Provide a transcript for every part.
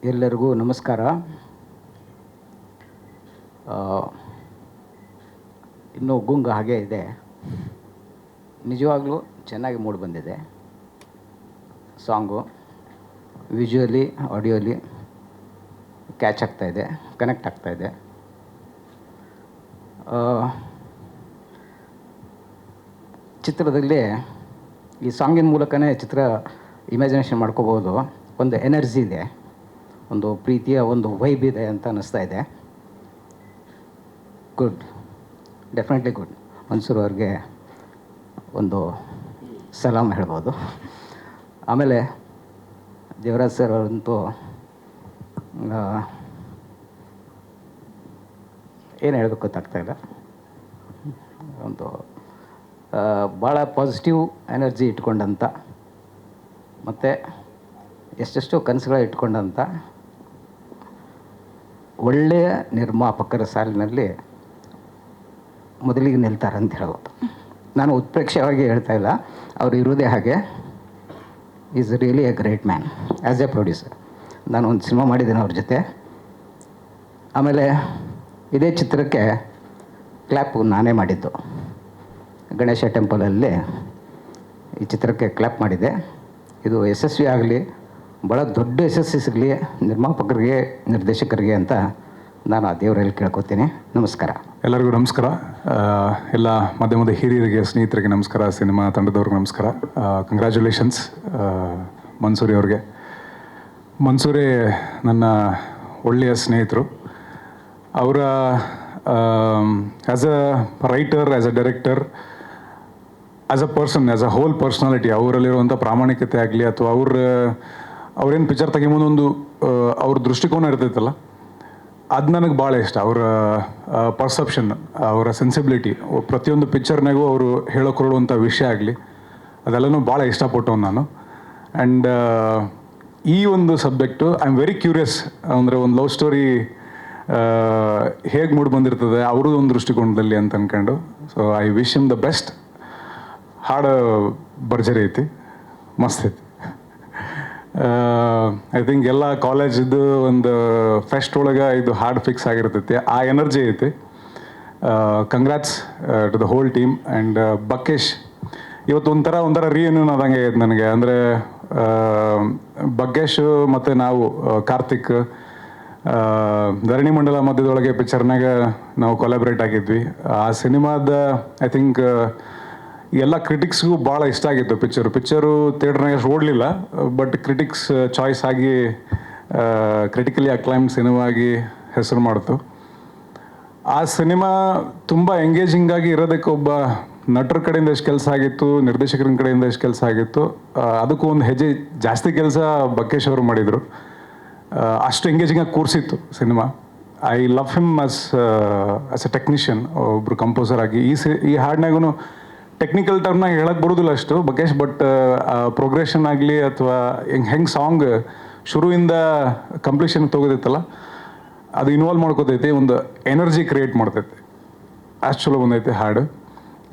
ಎಲ್ಲರಿಗೂ ನಮಸ್ಕಾರ. ಇನ್ನೂ ಗುಂಗ ಹಾಗೇ ಇದೆ. ನಿಜವಾಗ್ಲೂ ಚೆನ್ನಾಗಿ ಮೂಡಿ ಬಂದಿದೆ ಸಾಂಗು. ವಿಜುವಲಿ, ಆಡಿಯೋಲಿ ಕ್ಯಾಚ್ ಆಗ್ತಾಯಿದೆ, ಕನೆಕ್ಟ್ ಆಗ್ತಾಯಿದೆ. ಚಿತ್ರದಲ್ಲಿ ಈ ಸಾಂಗಿನ ಮೂಲಕನೇ ಚಿತ್ರ ಇಮ್ಯಾಜಿನೇಷನ್ ಮಾಡ್ಕೋಬೋದು. ಒಂದು ಎನರ್ಜಿ ಇದೆ, ಒಂದು ಪ್ರೀತಿಯ ಒಂದು ವೈಬ್ ಇದೆ ಅಂತ ಅನ್ನಿಸ್ತಾ ಇದೆ. Good, definitely good. ಮನ್ಸೂರ್ ಅವ್ರಿಗೆ ಒಂದು ಸಲಾಮ್ ಹೇಳ್ಬೋದು. ಆಮೇಲೆ ದೇವರಾಜ್ ಸರ್ ಅವರಂತೂ ಏನು ಹೇಳಬೇಕು ಗೊತ್ತಾಗ್ತಾಯಿಲ್ಲ. ಒಂದು ಭಾಳ ಪಾಸಿಟಿವ್ ಎನರ್ಜಿ ಇಟ್ಕೊಂಡಂಥ ಮತ್ತು ಎಷ್ಟೆಷ್ಟೋ ಕನಸುಗಳ ಇಟ್ಕೊಂಡಂಥ ಒಳ್ಳೆಯ ನಿರ್ಮಾಪಕರ ಸಾಲಿನಲ್ಲಿ ಮೊದಲಿಗೆ ನಿಲ್ತಾರೆ ಅಂತ ಹೇಳ್ಬೋದು. ನಾನು ಉತ್ಪ್ರೇಕ್ಷವಾಗಿ ಹೇಳ್ತಾ ಇಲ್ಲ, ಅವರು ಇರೋದೇ ಹಾಗೆ. Is really A great man as A producer. ನಾನು ಒಂದು ಸಿನಿಮಾ ಮಾಡಿದ್ದೇನೆ ಅವ್ರ ಜೊತೆ. ಆಮೇಲೆ ಇದೇ ಚಿತ್ರಕ್ಕೆ ಕ್ಲ್ಯಾಪ್ ನಾನೇ ಮಾಡಿದ್ದು. ಗಣೇಶ ಟೆಂಪಲಲ್ಲಿ ಈ ಚಿತ್ರಕ್ಕೆ ಕ್ಲ್ಯಾಪ್ ಮಾಡಿದೆ. ಇದು ಯಶಸ್ವಿ ಆಗಲಿ, ಭಾಳ ದೊಡ್ಡ ಯಶಸ್ವಿ ಸಿಗಲಿ ನಿರ್ಮಾಪಕರಿಗೆ, ನಿರ್ದೇಶಕರಿಗೆ ಅಂತ ನಾನು ಆ ದೇವರಲ್ಲಿ ಕೇಳ್ಕೊತೀನಿ. ನಮಸ್ಕಾರ. ಎಲ್ಲರಿಗೂ ನಮಸ್ಕಾರ. ಎಲ್ಲ ಮಧ್ಯೆ ಹಿರಿಯರಿಗೆ, ಸ್ನೇಹಿತರಿಗೆ ನಮಸ್ಕಾರ. ಸಿನಿಮಾ ತಂಡದವ್ರಿಗೆ ನಮಸ್ಕಾರ. ಕಂಗ್ರ್ಯಾಚುಲೇಷನ್ಸ್ ಮನ್ಸೂರಿ ಅವ್ರಿಗೆ. ಮನ್ಸೂರಿ ನನ್ನ ಒಳ್ಳೆಯ ಸ್ನೇಹಿತರು. ಅವರ as a writer, as a director, as a person, as a whole personality, ಅವರಲ್ಲಿರುವಂಥ ಪ್ರಾಮಾಣಿಕತೆ ಆಗಲಿ ಅಥವಾ ಅವ್ರೇನು ಪಿಕ್ಚರ್ ತೆಗಿಬೋದೊಂದು ಅವ್ರ ದೃಷ್ಟಿಕೋನ ಇರ್ತೈತಲ್ಲ, ಅದು ನನಗೆ ಭಾಳ ಇಷ್ಟ. ಅವರ ಪರ್ಸೆಪ್ಷನ್, ಅವರ ಸೆನ್ಸಿಬಿಲಿಟಿ, ಪ್ರತಿಯೊಂದು ಪಿಕ್ಚರ್ನಾಗೂ ಅವರು ಹೇಳೋಕೊಡುವಂಥ ವಿಷಯ ಆಗಲಿ, ಅದೆಲ್ಲನೂ ಭಾಳ ಇಷ್ಟಪಟ್ಟವನು ನಾನು. ಆ್ಯಂಡ್ ಈ ಒಂದು subject I am very curious. ಅಂದರೆ ಒಂದು ಲವ್ ಸ್ಟೋರಿ ಹೇಗೆ ಮೂಡಿ ಬಂದಿರ್ತದೆ ಅವ್ರದ್ದು ಒಂದು ದೃಷ್ಟಿಕೋನದಲ್ಲಿ ಅಂತ ಅಂದ್ಕೊಂಡು. So I wish him the best. ಹಾಡು ಭರ್ಜರಿ ಐತಿ, ಮಸ್ತ್ ಐತಿ. ಐ ಥಿಂಕ್ ಎಲ್ಲ ಕಾಲೇಜಿದ್ದು ಒಂದು ಫೆಸ್ಟ್ ಒಳಗೆ ಇದು ಹಾಡು ಫಿಕ್ಸ್ ಆಗಿರ್ತೈತಿ. ಆ ಎನರ್ಜಿ ಐತಿ. Congrats to the whole team. And Bakkesh ಇವತ್ತು ಒಂಥರ ರಿಯೂನಿಯನ್ ಆದಂಗೆ ಐತೆ ನನಗೆ. ಅಂದರೆ ಬಗ್ಗೇಶ್ ಮತ್ತು ನಾವು ಕಾರ್ತಿಕ್ ಧರಣಿ ಮಂಡಲ ಮಧ್ಯದೊಳಗೆ ಪಿಕ್ಚರ್ನಾಗ ನಾವು ಕೊಲಾಬ್ರೇಟ್ ಆಗಿದ್ವಿ. ಆ ಸಿನಿಮಾದ ಐ ಥಿಂಕ್ ಎಲ್ಲ ಕ್ರಿಟಿಕ್ಸ್ಗೂ ಭಾಳ ಇಷ್ಟ ಆಗಿತ್ತು ಪಿಕ್ಚರು ಥಿಯೇಟ್ರ್ನಾಗ ಅಷ್ಟು ಓಡಲಿಲ್ಲ, ಬಟ್ ಕ್ರಿಟಿಕ್ಸ್ ಚಾಯ್ಸ್ ಆಗಿ ಕ್ರಿಟಿಕಲಿ ಅಕ್ಲೈಮ್ಡ್ ಸಿನಿಮಾ ಆಗಿ ಹೆಸರು ಮಾಡ್ತು. ಆ ಸಿನಿಮಾ ತುಂಬ ಎಂಗೇಜಿಂಗ್ ಆಗಿ ಇರೋದಕ್ಕೆ ಒಬ್ಬ ನಟರ ಕಡೆಯಿಂದ ಎಷ್ಟು ಕೆಲಸ ಆಗಿತ್ತು, ನಿರ್ದೇಶಕರ ಕಡೆಯಿಂದ ಎಷ್ಟು ಕೆಲಸ ಆಗಿತ್ತು, ಅದಕ್ಕೂ ಒಂದು ಹೆಜ್ಜೆ ಜಾಸ್ತಿ ಕೆಲಸ ಬಕ್ಕೇಶ್ ಅವರು ಮಾಡಿದರು. ಅಷ್ಟು ಎಂಗೇಜಿಂಗಾಗಿ ಕೂರಿಸಿತ್ತು cinema. I love him as a technician, ಒಬ್ಬರು ಕಂಪೋಸರ್ ಆಗಿ. ಈ ಹಾಡಿನಾಗೂ ಟೆಕ್ನಿಕಲ್ ಟರ್ಮ್ನಾಗ ಹೇಳಕ್ಕೆ ಬರೋದಿಲ್ಲ ಅಷ್ಟು ಬಕೇಶ್, ಬಟ್ ಪ್ರೋಗ್ರೆಷನ್ ಆಗಲಿ ಅಥವಾ ಹೆಂಗೆ ಸಾಂಗ್ ಶುರುವಿಂದ ಕಂಪ್ಲೀಷನ್ ತೊಗೋದೈತಲ್ಲ, ಅದು ಇನ್ವಾಲ್ವ್ ಮಾಡ್ಕೋತೈತಿ, ಒಂದು ಎನರ್ಜಿ ಕ್ರಿಯೇಟ್ ಮಾಡ್ತೈತಿ. ಅಷ್ಟು ಚಲೋ ಬಂದೈತೆ ಹಾಡು.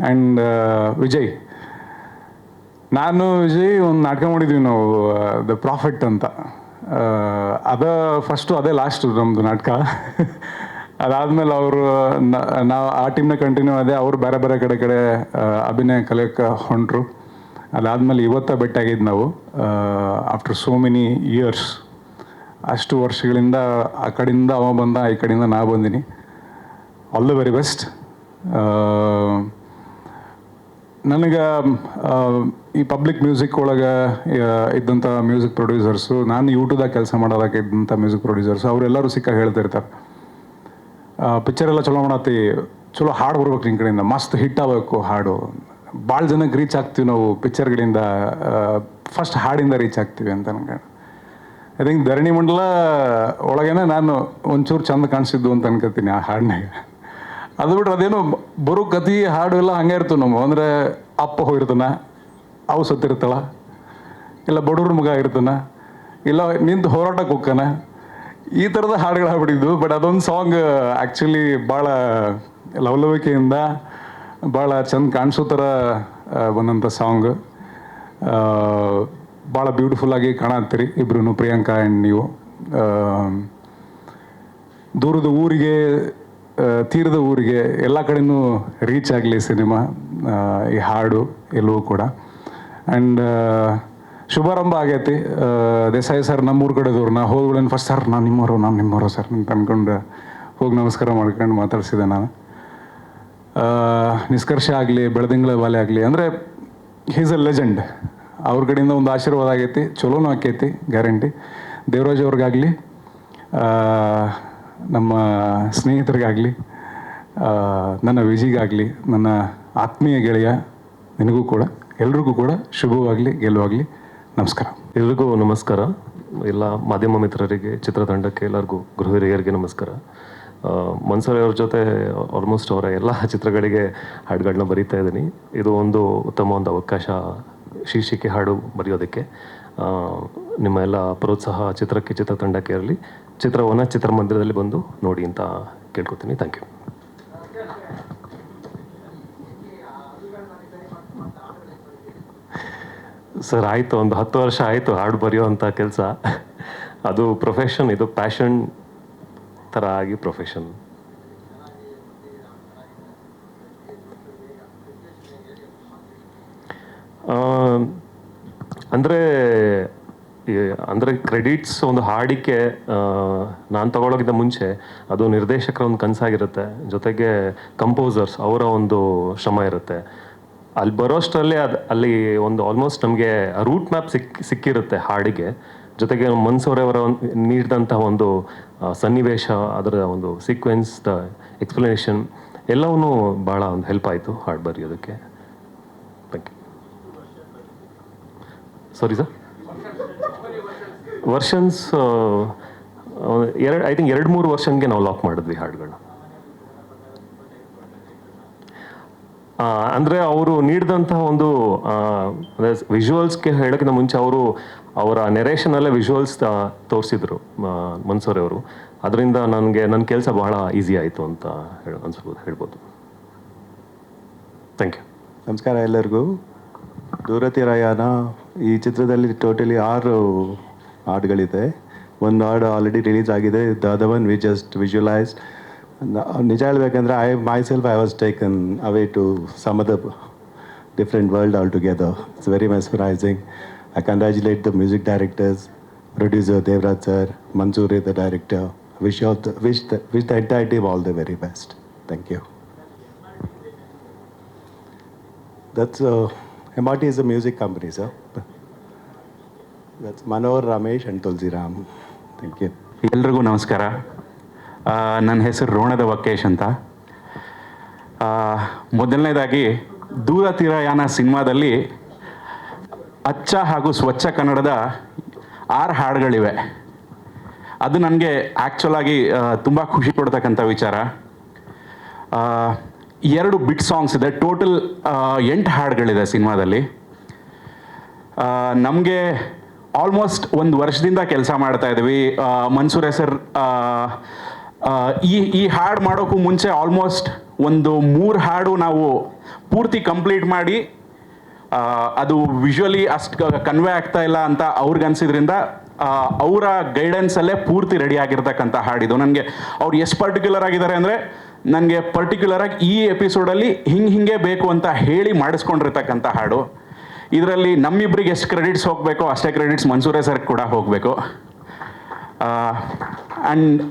ಆ್ಯಂಡ್ ವಿಜಯ್, ನಾನು ವಿಜಯ್ ಒಂದು ನಾಟಕ ಮಾಡಿದ್ವಿ ನಾವು, ದ ಪ್ರಾಫಿಟ್ ಅಂತ. ಫಸ್ಟು ಅದೇ ಲಾಸ್ಟು ನಮ್ಮದು ನಾಟಕ. ಅದಾದಮೇಲೆ ಅವರು ನಾವು ಆ ಟೀಮ್ನ ಕಂಟಿನ್ಯೂ ಆದೆ. ಅವರು ಬೇರೆ ಬೇರೆ ಕಡೆ ಅಭಿನಯ ಕಲಿಯೋಕ್ಕೆ ಹೊಂಟರು. ಅದಾದಮೇಲೆ ಇವತ್ತ ಭೇಟಿಯಾಗಿದ್ದು ನಾವು ಆಫ್ಟರ್ ಸೋ ಮೆನಿ ಇಯರ್ಸ್. ಅಷ್ಟು ವರ್ಷಗಳಿಂದ ಆ ಕಡೆಯಿಂದ ಅವ ಬಂದ, ಈ ಕಡೆಯಿಂದ ನಾ ಬಂದೀನಿ. All the very best. ನನಗೆ ಈ ಪಬ್ಲಿಕ್ ಮ್ಯೂಸಿಕ್ ಒಳಗೆ ಇದ್ದಂಥ ಮ್ಯೂಸಿಕ್ ಪ್ರೊಡ್ಯೂಸರ್ಸು, ನಾನು ಯೂಟ್ಯೂಬ್ದಾಗ ಕೆಲಸ ಮಾಡೋದಕ್ಕೆ ಇದ್ದಂಥ ಮ್ಯೂಸಿಕ್ ಪ್ರೊಡ್ಯೂಸರ್ಸು, ಅವರೆಲ್ಲರೂ ಸಿಕ್ಕಾಗಿ ಹೇಳ್ತಿರ್ತಾರೆ, ಪಿಕ್ಚರ್ ಎಲ್ಲ ಚಲೋ ಮಾಡತ್ತಿ, ಚಲೋ ಹಾಡು ಬರ್ಬೇಕು ನಿನ್ನ ಕಡೆಯಿಂದ, ಮಸ್ತ್ ಹಿಟ್ ಆಗಬೇಕು ಹಾಡು, ಭಾಳ ಜನಕ್ಕೆ ರೀಚ್ ಆಗ್ತೀವಿ ನಾವು ಪಿಕ್ಚರ್ಗಳಿಂದ, ಫಸ್ಟ್ ಹಾಡಿಂದ ರೀಚ್ ಆಗ್ತೀವಿ ಅಂತ ಅನ್ಕೊಂಡು. ಐ ಥಿಂಕ್ ಧರಣಿ ಮಂಡಲ ಒಳಗೇನೆ ನಾನು ಒಂಚೂರು ಚಂದ ಕಾಣಿಸಿದ್ದು ಅಂತ ಅನ್ಕೋತೀನಿ ಆ ಹಾಡಿನಾಗ. ಅದು ಬಿಟ್ರೆ ಅದೇನು ಬರೋ ಕತಿ ಹಾಡು ಎಲ್ಲ ಹಂಗೆ ಇರ್ತವೆ ನಾವು. ಅಂದರೆ ಅಪ್ಪ ಹೋಗಿರ್ತಾನ, ಅವು ಸತ್ತಿರ್ತಾಳ, ಇಲ್ಲ ಬಡವ್ರ ಮಗ ಇರ್ತಾನ, ಇಲ್ಲ ನಿಂತು ಹೋರಾಟಕ್ಕೆ ಹೋಗ್ತಾನ, ಈ ಥರದ ಹಾಡುಗಳು ಆಗ್ಬಿಟ್ಟಿದ್ದು. ಬಟ್ ಅದೊಂದು ಸಾಂಗ್ ಆ್ಯಕ್ಚುಲಿ ಭಾಳ ಲವಲವಿಕೆಯಿಂದ ಭಾಳ ಚಂದ ಕಾಣಿಸೋ ಥರ ಬಂದಂಥ ಸಾಂಗ್. ಭಾಳ ಬ್ಯೂಟಿಫುಲ್ಲಾಗಿ ಕಾಣತ್ತೀರಿ ಇಬ್ರು, ಪ್ರಿಯಾಂಕಾ ಆ್ಯಂಡ್ ನೀವು. ದೂರದ ಊರಿಗೆ, ತೀರದ ಊರಿಗೆ ಎಲ್ಲ ಕಡೆನೂ ರೀಚ್ ಆಗಲಿ ಸಿನಿಮಾ, ಈ ಹಾಡು ಎಲ್ಲವೂ ಕೂಡ. ಆ್ಯಂಡ್ ಶುಭಾರಂಭ ಆಗೈತಿ. ದೇಸಾಯಿ ಸರ್ ನಮ್ಮೂರ ಕಡೆದವ್ರು, ನಾ ಹೋದ್ಗಳೇನು ಫಸ್ಟ್ ಸರ್ ನಾನು ನಿಮ್ಮವರು ಸರ್ ಅಂತ ಅಂದ್ಕೊಂಡು ಹೋಗಿ ನಮಸ್ಕಾರ ಮಾಡ್ಕೊಂಡು ಮಾತಾಡ್ಸಿದೆ ನಾನು. ನಿಷ್ಕರ್ಷ ಆಗಲಿ, ಬೆಳದಿಂಗಳ ಬಾಲೆ ಆಗಲಿ, ಅಂದರೆ ಹೀಸ್ ಎ ಲೆಜೆಂಡ್. ಅವ್ರ ಕಡೆಯಿಂದ ಒಂದು ಆಶೀರ್ವಾದ ಆಗೈತಿ, ಚಲೋನೂ ಆಕೈತಿ ಗ್ಯಾರಂಟಿ. ದೇವರಾಜ್ ಅವ್ರಿಗಾಗಲಿ, ನಮ್ಮ ಸ್ನೇಹಿತರಿಗಾಗಲಿ, ನನ್ನ ವಿಜಿಗಾಗಲಿ, ನನ್ನ ಆತ್ಮೀಯ ಗೆಳೆಯ ನಿನಗೂ ಕೂಡ, ಎಲ್ರಿಗೂ ಕೂಡ ಶುಭವಾಗಲಿ, ಗೆಲುವಾಗಲಿ. ನಮಸ್ಕಾರ. ಎಲ್ರಿಗೂ ನಮಸ್ಕಾರ. ಎಲ್ಲ ಮಾಧ್ಯಮ ಮಿತ್ರರಿಗೆ, ಚಿತ್ರತಂಡಕ್ಕೆ, ಎಲ್ಲರಿಗೂ, ಗೃಹ ಹಿರಿಯರಿಗೆ ನಮಸ್ಕಾರ. ಮನ್ಸೂರ್ ಅವ್ರ ಜೊತೆ ಆಲ್ಮೋಸ್ಟ್ ಅವರ ಎಲ್ಲ ಚಿತ್ರಗಳಿಗೆ ಹಾಡುಗಳನ್ನ ಬರೀತಾ ಇದ್ದೀನಿ. ಇದು ಒಂದು ಉತ್ತಮ ಒಂದು ಅವಕಾಶ ಶೀರ್ಷಿಕೆ ಹಾಡು ಬರೆಯೋದಕ್ಕೆ. ನಿಮ್ಮ ಎಲ್ಲ ಪ್ರೋತ್ಸಾಹ ಚಿತ್ರಕ್ಕೆ, ಚಿತ್ರತಂಡಕ್ಕೆ ಇರಲಿ. ಚಿತ್ರವನ್ನು ಚಿತ್ರಮಂದಿರದಲ್ಲಿ ಬಂದು ನೋಡಿ ಅಂತ ಕೇಳ್ಕೊತೀನಿ. Thank you. ಸರ್ ಆಯಿತು, ಒಂದು 10 ವರ್ಷ ಆಯಿತು ಹಾಡು ಬರೆಯೋವಂಥ ಕೆಲಸ. ಅದು ಪ್ರೊಫೆಷನ್, ಇದು ಪ್ಯಾಷನ್ ಥರ ಆಗಿ ಪ್ರೊಫೆಷನ್. ಅಂದರೆ ಕ್ರೆಡಿಟ್ಸ್ ಒಂದು ಹಾಡಿಕೆ ನಾನು ತಗೊಳ್ಳೋಕ್ಕಿಂತ ಮುಂಚೆ ಅದು ನಿರ್ದೇಶಕರ ಒಂದು ಕನಸಾಗಿರುತ್ತೆ, ಜೊತೆಗೆ ಕಂಪೋಸರ್ಸ್ ಅವರ ಒಂದು ಶ್ರಮ ಇರುತ್ತೆ. ಅಲ್ಲಿ ಬರೋಷ್ಟರಲ್ಲಿ ಅಲ್ಲಿ ಒಂದು ಆಲ್ಮೋಸ್ಟ್ ನಮಗೆ ರೂಟ್ ಮ್ಯಾಪ್ ಸಿಕ್ಕಿರುತ್ತೆ ಹಾಡಿಗೆ. ಜೊತೆಗೆ ಮನ್ಸೂರವರ ನೀಡಿದಂಥ ಒಂದು ಸನ್ನಿವೇಶ, ಅದರ ಒಂದು ಸೀಕ್ವೆನ್ಸ್, ದ ಎಕ್ಸ್ಪ್ಲನೇಷನ್ ಎಲ್ಲವೂ ಭಾಳ ಒಂದು ಹೆಲ್ಪ್ ಆಯಿತು ಹಾಡು ಬರೆಯೋದಕ್ಕೆ. Thank you. Sorry sir, versions I think 2-3 ವರ್ಷನ್ಗೆ ನಾವು ಲಾಕ್ ಮಾಡಿದ್ವಿ ಹಾಡುಗಳನ್ನ. ಅಂದರೆ ಅವರು ನೀಡಿದಂತಹ ಒಂದು ವಿಜುವಲ್ಸ್ಗೆ ಹೇಳೋಕ್ಕಿಂತ ಮುಂಚೆ ಅವರ ನೆರೇಷನಲ್ಲೇ ವಿಜುವಲ್ಸ್ ತೋರಿಸಿದ್ರು ಮನ್ಸೂರ್ ಅವರು. ಅದರಿಂದ ನನ್ನ ಕೆಲಸ ಬಹಳ ಈಸಿ ಆಯಿತು ಅಂತ ಹೇಳ್ಬೋದು. Thank you. ನಮಸ್ಕಾರ ಎಲ್ಲರಿಗೂ. ದೂರತಿರಾಯಾನ ಈ ಚಿತ್ರದಲ್ಲಿ ಟೋಟಲಿ 6 ಹಾಡುಗಳಿದೆ. ಒಂದು ಹಾಡು ಆಲ್ರೆಡಿ ರಿಲೀಸ್ ಆಗಿದೆ, the other one we just visualised. ನಿಜ ಹೇಳ್ಬೇಕಂದ್ರೆ I was taken away to some other different world altogether. It's very mesmerising. I congratulate the music directors, producer Devraj sir, Mansoor the director. Wish the entire team all the very best. Thank you. That's MRT is a music company, sir. That's Manohar, Ramesh and Tulsi Ram. Thank you. ಎಲ್ರಿಗೂ ನಮಸ್ಕಾರ. ನನ್ನ ಹೆಸರು ರೋಣದ ವಕೇಶ್ ಅಂತ. ಮೊದಲನೇದಾಗಿ ದೂರತಿರಾಯಾನ ಸಿನಿಮಾದಲ್ಲಿ ಅಚ್ಚ ಹಾಗೂ ಸ್ವಚ್ಛ ಕನ್ನಡದ 6 ಹಾಡುಗಳಿವೆ. ಅದು ನನಗೆ ಆ್ಯಕ್ಚುಲಾಗಿ ತುಂಬ ಖುಷಿ ಕೊಡ್ತಕ್ಕಂಥ ವಿಚಾರ. 2 ಬಿಟ್ ಸಾಂಗ್ಸ್ ಇದೆ. ಟೋಟಲ್ 8 ಹಾಡುಗಳಿದೆ ಸಿನಿಮಾದಲ್ಲಿ. ನಮಗೆ ಆಲ್ಮೋಸ್ಟ್ 1 ವರ್ಷದಿಂದ ಕೆಲಸ ಮಾಡ್ತಾ ಇದ್ವಿ. ಮನ್ಸೂರ್ ಸರ್ ಈ ಹಾಡು ಮಾಡೋಕ್ಕೂ ಮುಂಚೆ ಆಲ್ಮೋಸ್ಟ್ ಒಂದು 3 ಹಾಡು ನಾವು ಪೂರ್ತಿ ಕಂಪ್ಲೀಟ್ ಮಾಡಿ ಅದು ವಿಜುವಲಿ ಅಷ್ಟು ಕನ್ವೆ ಆಗ್ತಾ ಇಲ್ಲ ಅಂತ ಅವ್ರಿಗನ್ಸಿದ್ರಿಂದ ಅವರ ಗೈಡೆನ್ಸಲ್ಲೇ ಪೂರ್ತಿ ರೆಡಿ ಆಗಿರ್ತಕ್ಕಂಥ ಹಾಡಿದು. ನನಗೆ ಅವ್ರು ಎಷ್ಟು ಪರ್ಟಿಕ್ಯುಲರ್ ಆಗಿದ್ದಾರೆ ಅಂದರೆ, ನನಗೆ ಪರ್ಟಿಕ್ಯುಲರಾಗಿ ಈ ಎಪಿಸೋಡಲ್ಲಿ ಹಿಂಗೆ ಬೇಕು ಅಂತ ಹೇಳಿ ಮಾಡಿಸ್ಕೊಂಡಿರ್ತಕ್ಕಂಥ ಹಾಡು. ಇದರಲ್ಲಿ ನಮ್ಮಿಬ್ಬರಿಗೆ ಎಷ್ಟು ಕ್ರೆಡಿಟ್ಸ್ ಹೋಗಬೇಕೋ ಅಷ್ಟೇ ಕ್ರೆಡಿಟ್ಸ್ ಮನ್ಸೂರೇ ಸರ್ ಕೂಡ ಹೋಗಬೇಕು. ಆ್ಯಂಡ್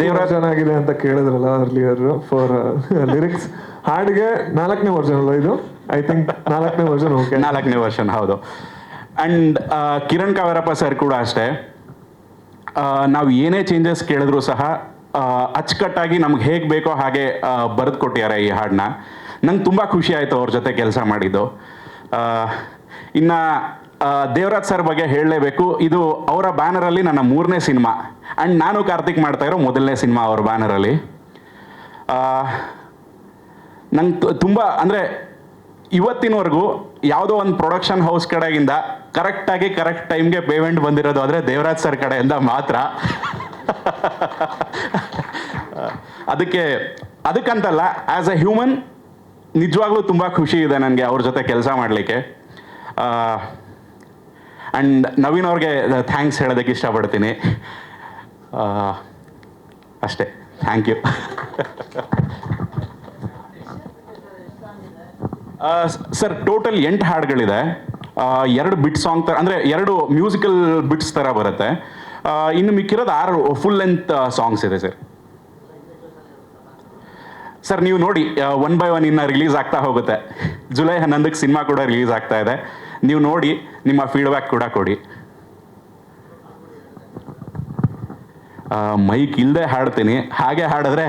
ದೇವರಾಜ್ ಚೆನ್ನಾಗಿದೆ ಅಂತ ಕೇಳಿದ್ರಲ್ಲ ಅರ್ಲಿಯರ್ ಫಾರ್ ಲಿರಿಕ್ಸ್. ಹಾಡಿಗೆ 4ನೇ ವರ್ಷನ್ ಅಲ್ಲ ಇದು? ಐ ಥಿಂಕ್ 4ನೇ ವರ್ಷನ್. ಓಕೆ, 4ನೇ ವರ್ಷನ್, ಹೌದು. ಆ್ಯಂಡ್ ಕಿರಣ್ ಕಾವೇರಪ್ಪ ಸರ್ ಕೂಡ ಅಷ್ಟೇ. ನಾವು ಏನೇ ಚೇಂಜಸ್ ಕೇಳಿದ್ರು ಸಹ ಅಚ್ಚುಕಟ್ಟಾಗಿ ನಮ್ಗೆ ಹೇಗೆ ಬೇಕೋ ಹಾಗೆ ಬರೆದು ಕೊಟ್ಟಿದ್ದಾರೆ ಈ ಹಾಡನ್ನ. ನಂಗೆ ತುಂಬ ಖುಷಿ ಆಯಿತು ಅವ್ರ ಜೊತೆ ಕೆಲಸ ಮಾಡಿದ್ದು. ಇನ್ನು ದೇವರಾಜ್ ಸರ್ ಬಗ್ಗೆ ಹೇಳಲೇಬೇಕು. ಇದು ಅವರ ಬ್ಯಾನರಲ್ಲಿ ನನ್ನ 3ನೇ ಸಿನಿಮಾ. ಆ್ಯಂಡ್ ನಾನು ಕಾರ್ತಿಕ್ ಮಾಡ್ತಾ ಇರೋ 1ನೇ ಸಿನಿಮಾ ಅವ್ರ ಬ್ಯಾನರಲ್ಲಿ. ನಂಗೆ ತುಂಬ ಅಂದರೆ ಇವತ್ತಿನವರೆಗೂ ಯಾವುದೋ ಒಂದು ಪ್ರೊಡಕ್ಷನ್ ಹೌಸ್ ಕಡೆಯಿಂದ ಕರೆಕ್ಟ್ ಟೈಮ್ಗೆ ಪೇಮೆಂಟ್ ಬಂದಿರೋದು ಆದರೆ ದೇವರಾಜ್ ಸರ್ ಕಡೆಯಿಂದ ಮಾತ್ರ. ಅದಕ್ಕಂತಲ್ಲ, ಆ್ಯಸ್ ಎ ಹ್ಯೂಮನ್ ನಿಜವಾಗ್ಲೂ ತುಂಬ ಖುಷಿ ಇದೆ ನನಗೆ ಅವ್ರ ಜೊತೆ ಕೆಲಸ ಮಾಡಲಿಕ್ಕೆ. ಆ್ಯಂಡ್ ನವೀನ್ ಅವ್ರಿಗೆ ಥ್ಯಾಂಕ್ಸ್ ಹೇಳೋದಕ್ಕೆ ಇಷ್ಟಪಡ್ತೀನಿ. ಅಷ್ಟೇ, ಥ್ಯಾಂಕ್ ಯು. ಸರ್ ಟೋಟಲ್ 8 ಹಾಡುಗಳಿದೆ. 2 ಬಿಟ್ ಸಾಂಗ್ ಥರ, ಅಂದರೆ 2 ಮ್ಯೂಸಿಕಲ್ ಬಿಟ್ಸ್ ಥರ ಬರುತ್ತೆ. ಇನ್ನು ಮಿಕ್ಕಿರೋದು 6 ಫುಲ್ ಲೆಂತ್ ಸಾಂಗ್ಸ್ ಇದೆ ಸರ್. ಸರ್ ನೀವು ನೋಡಿ, 1 by 1 ಇನ್ನು ರಿಲೀಸ್ ಆಗ್ತಾ ಹೋಗುತ್ತೆ. ಜುಲೈ 11ಕ್ಕೆ ಸಿನಿಮಾ ಕೂಡ ರಿಲೀಸ್ ಆಗ್ತಾ ಇದೆ. ನೀವು ನೋಡಿ, ನಿಮ್ಮ ಫೀಡ್ಬ್ಯಾಕ್ ಕೂಡ ಕೊಡಿ. ಮೈಕ್ ಇಲ್ಲದೆ ಹಾಡ್ತೀನಿ, ಹಾಗೆ ಹಾಡಿದ್ರೆ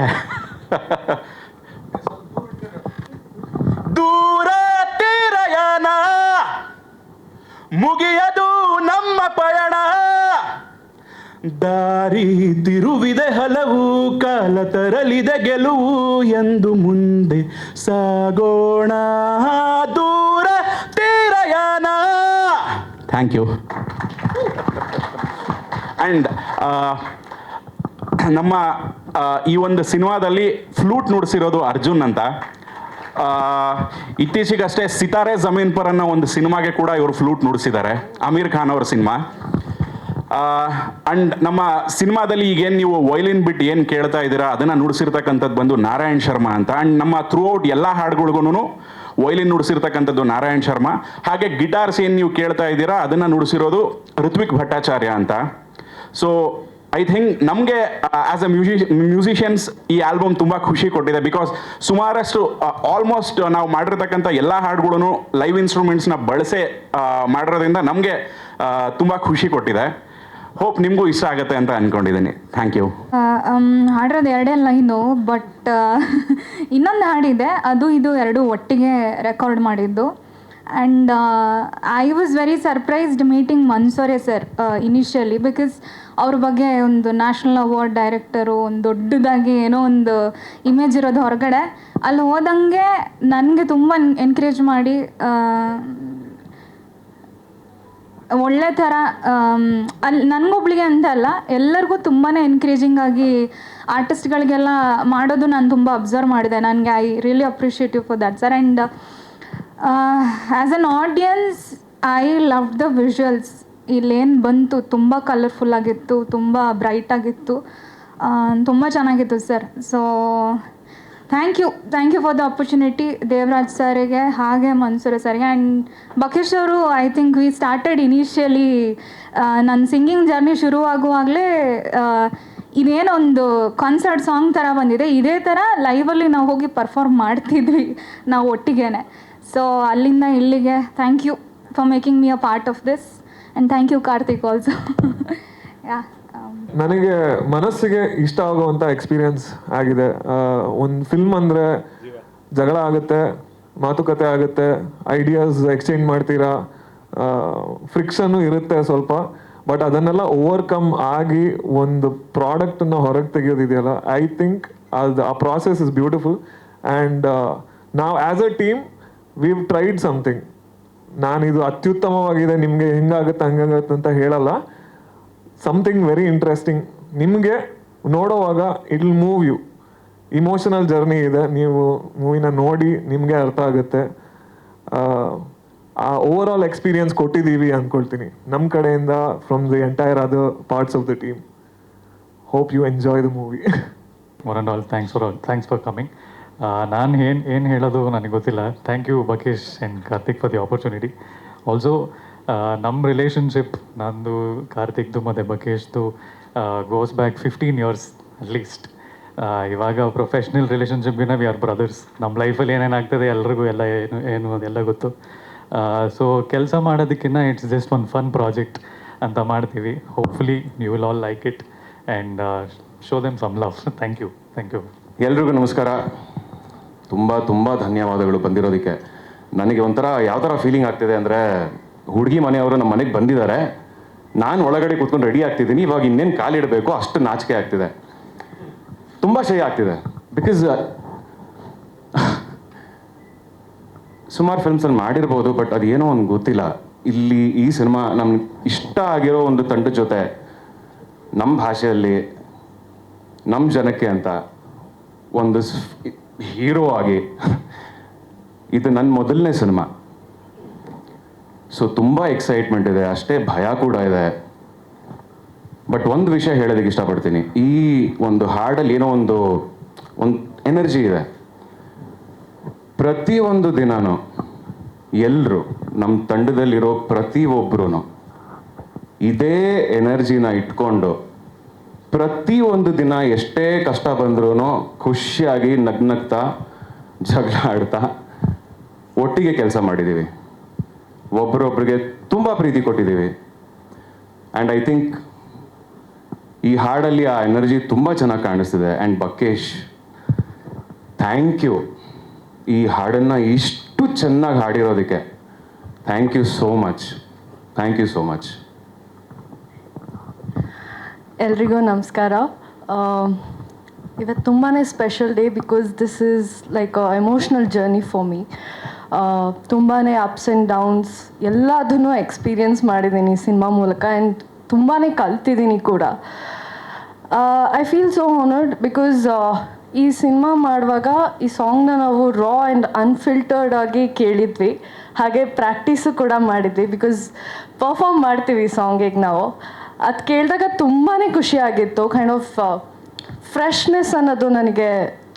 ದೂರ ತೀರಯಾನ ಮುಗಿಯದು ನಮ್ಮ ಪಯಣ, ದಾರಿ ತಿರುವಿದೆ ಹಲವು, ಕಾಲ ತರಲಿದೆ ಗೆಲುವು ಎಂದು ಮುಂದೆ ಸಾಗೋಣ, ದೂರ ತೀರಯಾನ. Thank you. ಆ್ಯಂಡ್ ನಮ್ಮ ಈ ಒಂದು ಸಿನಿಮಾದಲ್ಲಿ ಫ್ಲೂಟ್ ನುಡಿಸಿರೋದು ಅರ್ಜುನ್ ಅಂತ. ಇತ್ತೀಚೆಗಷ್ಟೇ ಸಿತಾರೆ ಜಮೀನ್ ಪರ್ ಅನ್ನೋ ಒಂದು ಸಿನಿಮಾಗೆ ಕೂಡ ಇವರು ಫ್ಲೂಟ್ ನುಡಿಸಿದ್ದಾರೆ, ಅಮೀರ್ ಖಾನ್ ಅವ್ರ ಸಿನಿಮಾ. ಆ್ಯಂಡ್ ನಮ್ಮ ಸಿನಿಮಾದಲ್ಲಿ ಈಗೇನು ನೀವು ವೈಲಿನ್ ಬಿಟ್ಟು ಏನು ಕೇಳ್ತಾ ಇದ್ದೀರಾ ಅದನ್ನು ನುಡಿಸಿರ್ತಕ್ಕಂಥದ್ದು ಬಂದು ನಾರಾಯಣ್ ಶರ್ಮಾ ಅಂತ. ಆ್ಯಂಡ್ ನಮ್ಮ ಥ್ರೂ ಔಟ್ ಎಲ್ಲ ಹಾಡುಗಳಿಗೂ ವೈಲಿನ್ ನುಡಿಸಿರ್ತಕ್ಕಂಥದ್ದು ನಾರಾಯಣ್ ಶರ್ಮಾ. ಹಾಗೆ ಗಿಟಾರ್ಸ್ ಏನು ನೀವು ಕೇಳ್ತಾ ಇದ್ದೀರಾ ಅದನ್ನು ನುಡಿಸಿರೋದು ಋತ್ವಿಕ್ ಭಟ್ಟಾಚಾರ್ಯ ಅಂತ. ಸೊ ಐ ಥಿಂಕ್ ನಮಗೆ ಆ್ಯಸ್ ಅ ಮ್ಯೂಸಿಷಿಯನ್ಸ್ ಈ ಆಲ್ಬಮ್ ತುಂಬ ಖುಷಿ ಕೊಟ್ಟಿದೆ. ಬಿಕಾಸ್ ಸುಮಾರಷ್ಟು ಆಲ್ಮೋಸ್ಟ್ ನಾವು ಮಾಡಿರ್ತಕ್ಕಂಥ ಎಲ್ಲ ಹಾಡುಗಳೂ ಲೈವ್ ಇನ್ಸ್ಟ್ರೂಮೆಂಟ್ಸ್ನ ಬಳಸೇ ಮಾಡಿರೋದ್ರಿಂದ ನಮಗೆ ತುಂಬ ಖುಷಿ ಕೊಟ್ಟಿದೆ. ಹೋಪ್ ನಿಮಗೂ ಇಷ್ಟ ಆಗುತ್ತೆ ಅಂತ ಅಂದ್ಕೊಂಡಿದ್ದೀನಿ. Thank you. ಹಾಡಿರೋದು 2 ಲೈನು, ಬಟ್ ಇನ್ನೊಂದು ಹಾಡಿದೆ, ಅದು ಇದು 2 ಒಟ್ಟಿಗೆ ರೆಕಾರ್ಡ್ ಮಾಡಿದ್ದು. And I was very surprised meeting Mansore sir initially, because ಅವ್ರ ಬಗ್ಗೆ ಒಂದು ನ್ಯಾಷನಲ್ ಅವಾರ್ಡ್ ಡೈರೆಕ್ಟರು, ಒಂದು ದೊಡ್ಡದಾಗಿ ಏನೋ ಒಂದು ಇಮೇಜ್ ಇರೋದು ಹೊರಗಡೆ. ಅಲ್ಲಿ ಹೋದಂಗೆ ನನಗೆ ತುಂಬ ಎನ್ಕರೇಜ್ ಮಾಡಿ ಒಳ್ಳೆ ಥರ, ಅಲ್ಲಿ ನನಗೊಬ್ಳಿಗೆ ಅಂತ ಅಲ್ಲ, ಎಲ್ಲರಿಗೂ ತುಂಬಾ ಎನ್ಕರೇಜಿಂಗ್ ಆಗಿ ಆರ್ಟಿಸ್ಟ್ಗಳಿಗೆಲ್ಲ ಮಾಡೋದು ನಾನು ತುಂಬ ಅಬ್ಸರ್ವ್ ಮಾಡಿದೆ. ನನಗೆ I really appreciative for that sir. And as an audience I love the visuals. ಇಲ್ಲೇನು ಬಂತು ತುಂಬ ಕಲರ್ಫುಲ್ಲಾಗಿತ್ತು, ತುಂಬ ಬ್ರೈಟಾಗಿತ್ತು, ತುಂಬ ಚೆನ್ನಾಗಿತ್ತು sir. So thank you for the opportunity Devaraj ಸರಿಗೆ, ಹಾಗೆ ಮನ್ಸೂರೆ ಸರ್ಗೆ. ಆ್ಯಂಡ್ ಬಕೇಶ್ ಅವರು, I think we started initially ನನ್ನ ಸಿಂಗಿಂಗ್ ಜರ್ನಿ ಶುರುವಾಗುವಾಗಲೇ ಇದೇನೊಂದು ಕಾನ್ಸರ್ಟ್ ಸಾಂಗ್ ಥರ ಬಂದಿದೆ, ಇದೇ ಥರ ಲೈವಲ್ಲಿ ನಾವು ಹೋಗಿ ಪರ್ಫಾರ್ಮ್ ಮಾಡ್ತಿದ್ವಿ ನಾವು ಒಟ್ಟಿಗೇನೆ. ಸೊ ಅಲ್ಲಿಂದ ಇಲ್ಲಿಗೆ thank you for making me a part of this. And thank you Karthik also. Yeah, ನನಗೆ ಮನಸ್ಸಿಗೆ ಇಷ್ಟ ಆಗುವಂಥ ಎಕ್ಸ್ಪೀರಿಯನ್ಸ್ ಆಗಿದೆ. ಒಂದು ಫಿಲ್ಮ್ ಅಂದರೆ ಜಗಳ ಆಗುತ್ತೆ, ಮಾತುಕತೆ ಆಗುತ್ತೆ, ಐಡಿಯಾಸ್ ಎಕ್ಸ್ಚೇಂಜ್ ಮಾಡ್ತೀರಾ, ಫ್ರಿಕ್ಷನ್ನು ಇರುತ್ತೆ ಸ್ವಲ್ಪ. ಬಟ್ ಅದನ್ನೆಲ್ಲ ಓವರ್ಕಮ್ ಆಗಿ ಒಂದು ಪ್ರಾಡಕ್ಟನ್ನು ಹೊರಗೆ ತೆಗೆಯೋದಿದೆಯಲ್ಲ, ಐ ಥಿಂಕ್ ಆ ಪ್ರಾಸೆಸ್ ಇಸ್ ಬ್ಯೂಟಿಫುಲ್. ಆ್ಯಂಡ್ ನಾವು as a team we've tried something. ನಾನಿದು ಅತ್ಯುತ್ತಮವಾಗಿದೆ, ನಿಮಗೆ ಹೆಂಗಾಗುತ್ತೆ ಹಂಗಾಗುತ್ತೆ ಅಂತ ಹೇಳಲ್ಲ. Something very interesting. ನಿಮಗೆ ನೋಡೋವಾಗ it will move you. Emotional journey ಇದೆ, ನೀವು ಮೂವಿನ ನೋಡಿ ನಿಮಗೆ ಅರ್ಥ ಆಗುತ್ತೆ. ಆ ಓವರ್ ಆಲ್ ಎಕ್ಸ್ಪೀರಿಯನ್ಸ್ ಕೊಟ್ಟಿದ್ದೀವಿ ಅಂದ್ಕೊಳ್ತೀನಿ ನಮ್ಮ ಕಡೆಯಿಂದ, from the entire other parts of the team. Hope you enjoy the movie. One and all thanks for coming. ನಾನು ಏನು ಹೇಳೋದು ನನಗೆ ಗೊತ್ತಿಲ್ಲ. Thank you Bakesh and Karthik for the opportunity. Also ನಮ್ಮ ರಿಲೇಷನ್ಶಿಪ್, ನಂದು ಕಾರ್ತಿಕ್ದು ಮತ್ತು ಬಕೇಶ್ದು ಗೋಸ್ ಬ್ಯಾಕ್ 15 years ಅಟ್ಲೀಸ್ಟ್. ಇವಾಗ ಪ್ರೊಫೆಷ್ನಲ್ ರಿಲೇಷನ್ಶಿಪ್ಗಿನ ವಿ ಆರ್ ಬ್ರದರ್ಸ್. ನಮ್ಮ ಲೈಫಲ್ಲಿ ಏನೇನಾಗ್ತದೆ ಎಲ್ರಿಗೂ ಏನು ಅದೆಲ್ಲ ಗೊತ್ತು. ಸೊ ಕೆಲಸ ಮಾಡೋದಕ್ಕಿಂತ it's just one fun project ಅಂತ ಮಾಡ್ತೀವಿ. Hopefully you will all like it and show them some love. Thank you. ಎಲ್ರಿಗೂ ನಮಸ್ಕಾರ. ತುಂಬ ಧನ್ಯವಾದಗಳು ಬಂದಿರೋದಕ್ಕೆ. ನನಗೆ ಒಂಥರ ಯಾವ ಥರ ಫೀಲಿಂಗ್ ಆಗ್ತಿದೆ ಅಂದರೆ, ಹುಡುಗಿ ಮನೆಯವರು ನಮ್ಮ ಮನೆಗೆ ಬಂದಿದ್ದಾರೆ, ನಾನು ಒಳಗಡೆ ಕೂತ್ಕೊಂಡು ರೆಡಿ ಆಗ್ತಿದ್ದೀನಿ, ಇವಾಗ ಇನ್ನೇನು ಕಾಲಿಡಬೇಕು ಅಷ್ಟು ನಾಚಿಕೆ ಆಗ್ತಿದೆ, ತುಂಬ ಶೈ ಆಗ್ತಿದೆ. ಬಿಕಾಸ್ ಸುಮಾರು ಫಿಲ್ಮ್ಸಲ್ಲಿ ಮಾಡಿರ್ಬೋದು, ಬಟ್ ಅದೇನೋ ಒಂದು ಗೊತ್ತಿಲ್ಲ. ಇಲ್ಲಿ ಈ ಸಿನಿಮಾ ನಮ್ಗೆ ಇಷ್ಟ ಆಗಿರೋ ಒಂದು ತಂಡದ ಜೊತೆ ನಮ್ಮ ಭಾಷೆಯಲ್ಲಿ ನಮ್ಮ ಜನಕ್ಕೆ ಅಂತ ಒಂದು ಹೀರೋ ಆಗಿ, ಇದು ನನ್ನ ಮೊದಲನೇ ಸಿನಿಮಾ. ಸೊ ತುಂಬ ಎಕ್ಸೈಟ್ಮೆಂಟ್ ಇದೆ, ಅಷ್ಟೇ ಭಯ ಕೂಡ ಇದೆ. ಬಟ್ ಒಂದು ವಿಷಯ ಹೇಳೋದಕ್ಕೆ ಇಷ್ಟಪಡ್ತೀನಿ, ಈ ಒಂದು ಹಾಡಲ್ಲಿ ಏನೋ ಒಂದು ಎನರ್ಜಿ ಇದೆ. ಪ್ರತಿಯೊಂದು ದಿನನೂ ಎಲ್ಲರೂ ನಮ್ಮ ತಂಡದಲ್ಲಿರೋ ಪ್ರತಿಯೊಬ್ಬರೂ ಇದೇ ಎನರ್ಜಿನ ಇಟ್ಕೊಂಡು ಪ್ರತಿಯೊಂದು ದಿನ ಎಷ್ಟೇ ಕಷ್ಟ ಬಂದ್ರೂ ಖುಷಿಯಾಗಿ ನಗ್ನಗ್ತಾ ಜಗಳ ಆಡ್ತಾ ಒಟ್ಟಿಗೆ ಕೆಲಸ ಮಾಡಿದ್ದೀವಿ. ಒಬ್ಬರೊಬ್ಬರಿಗೆ ತುಂಬ ಪ್ರೀತಿ ಕೊಟ್ಟಿದ್ದೀವಿ. ಆ್ಯಂಡ್ ಐ ಥಿಂಕ್ ಈ ಹಾಡಲ್ಲಿ ಆ ಎನರ್ಜಿ ತುಂಬ ಚೆನ್ನಾಗಿ ಕಾಣಿಸ್ತಿದೆ. ಆ್ಯಂಡ್ ಬಕೇಶ್, ಥ್ಯಾಂಕ್ ಯು ಈ ಹಾಡನ್ನು ಇಷ್ಟು ಚೆನ್ನಾಗಿ ಹಾಡಿರೋದಕ್ಕೆ. Thank you so much, thank you so much. ಎಲ್ರಿಗೂ ನಮಸ್ಕಾರ. ಇವತ್ತು ತುಂಬಾ special day because this is like a emotional journey for me. ತುಂಬಾ ಅಪ್ಸ್ ಆ್ಯಂಡ್ ಡೌನ್ಸ್ ಎಲ್ಲದನ್ನೂ ಎಕ್ಸ್ಪೀರಿಯನ್ಸ್ ಮಾಡಿದ್ದೀನಿ ಸಿನಿಮಾ ಮೂಲಕ. ಆ್ಯಂಡ್ ತುಂಬಾ ಕಲ್ತಿದ್ದೀನಿ ಕೂಡ. I feel so honoured because ಈ ಸಿನಿಮಾ ಮಾಡುವಾಗ ಈ ಸಾಂಗ್ನ ನಾವು ರಾ ಆ್ಯಂಡ್ ಅನ್ಫಿಲ್ಟರ್ಡ್ ಆಗಿ ಕೇಳಿದ್ವಿ, ಹಾಗೆ ಪ್ರಾಕ್ಟೀಸು ಕೂಡ ಮಾಡಿದ್ವಿ. ಬಿಕಾಸ್ ಪರ್ಫಾರ್ಮ್ ಮಾಡ್ತೀವಿ ಈ ಸಾಂಗಿಗೆ ನಾವು. ಅದು ಕೇಳಿದಾಗ ತುಂಬಾ ಖುಷಿಯಾಗಿತ್ತು. ಕೈಂಡ್ ಆಫ್ ಫ್ರೆಶ್ನೆಸ್ ಅನ್ನೋದು ನನಗೆ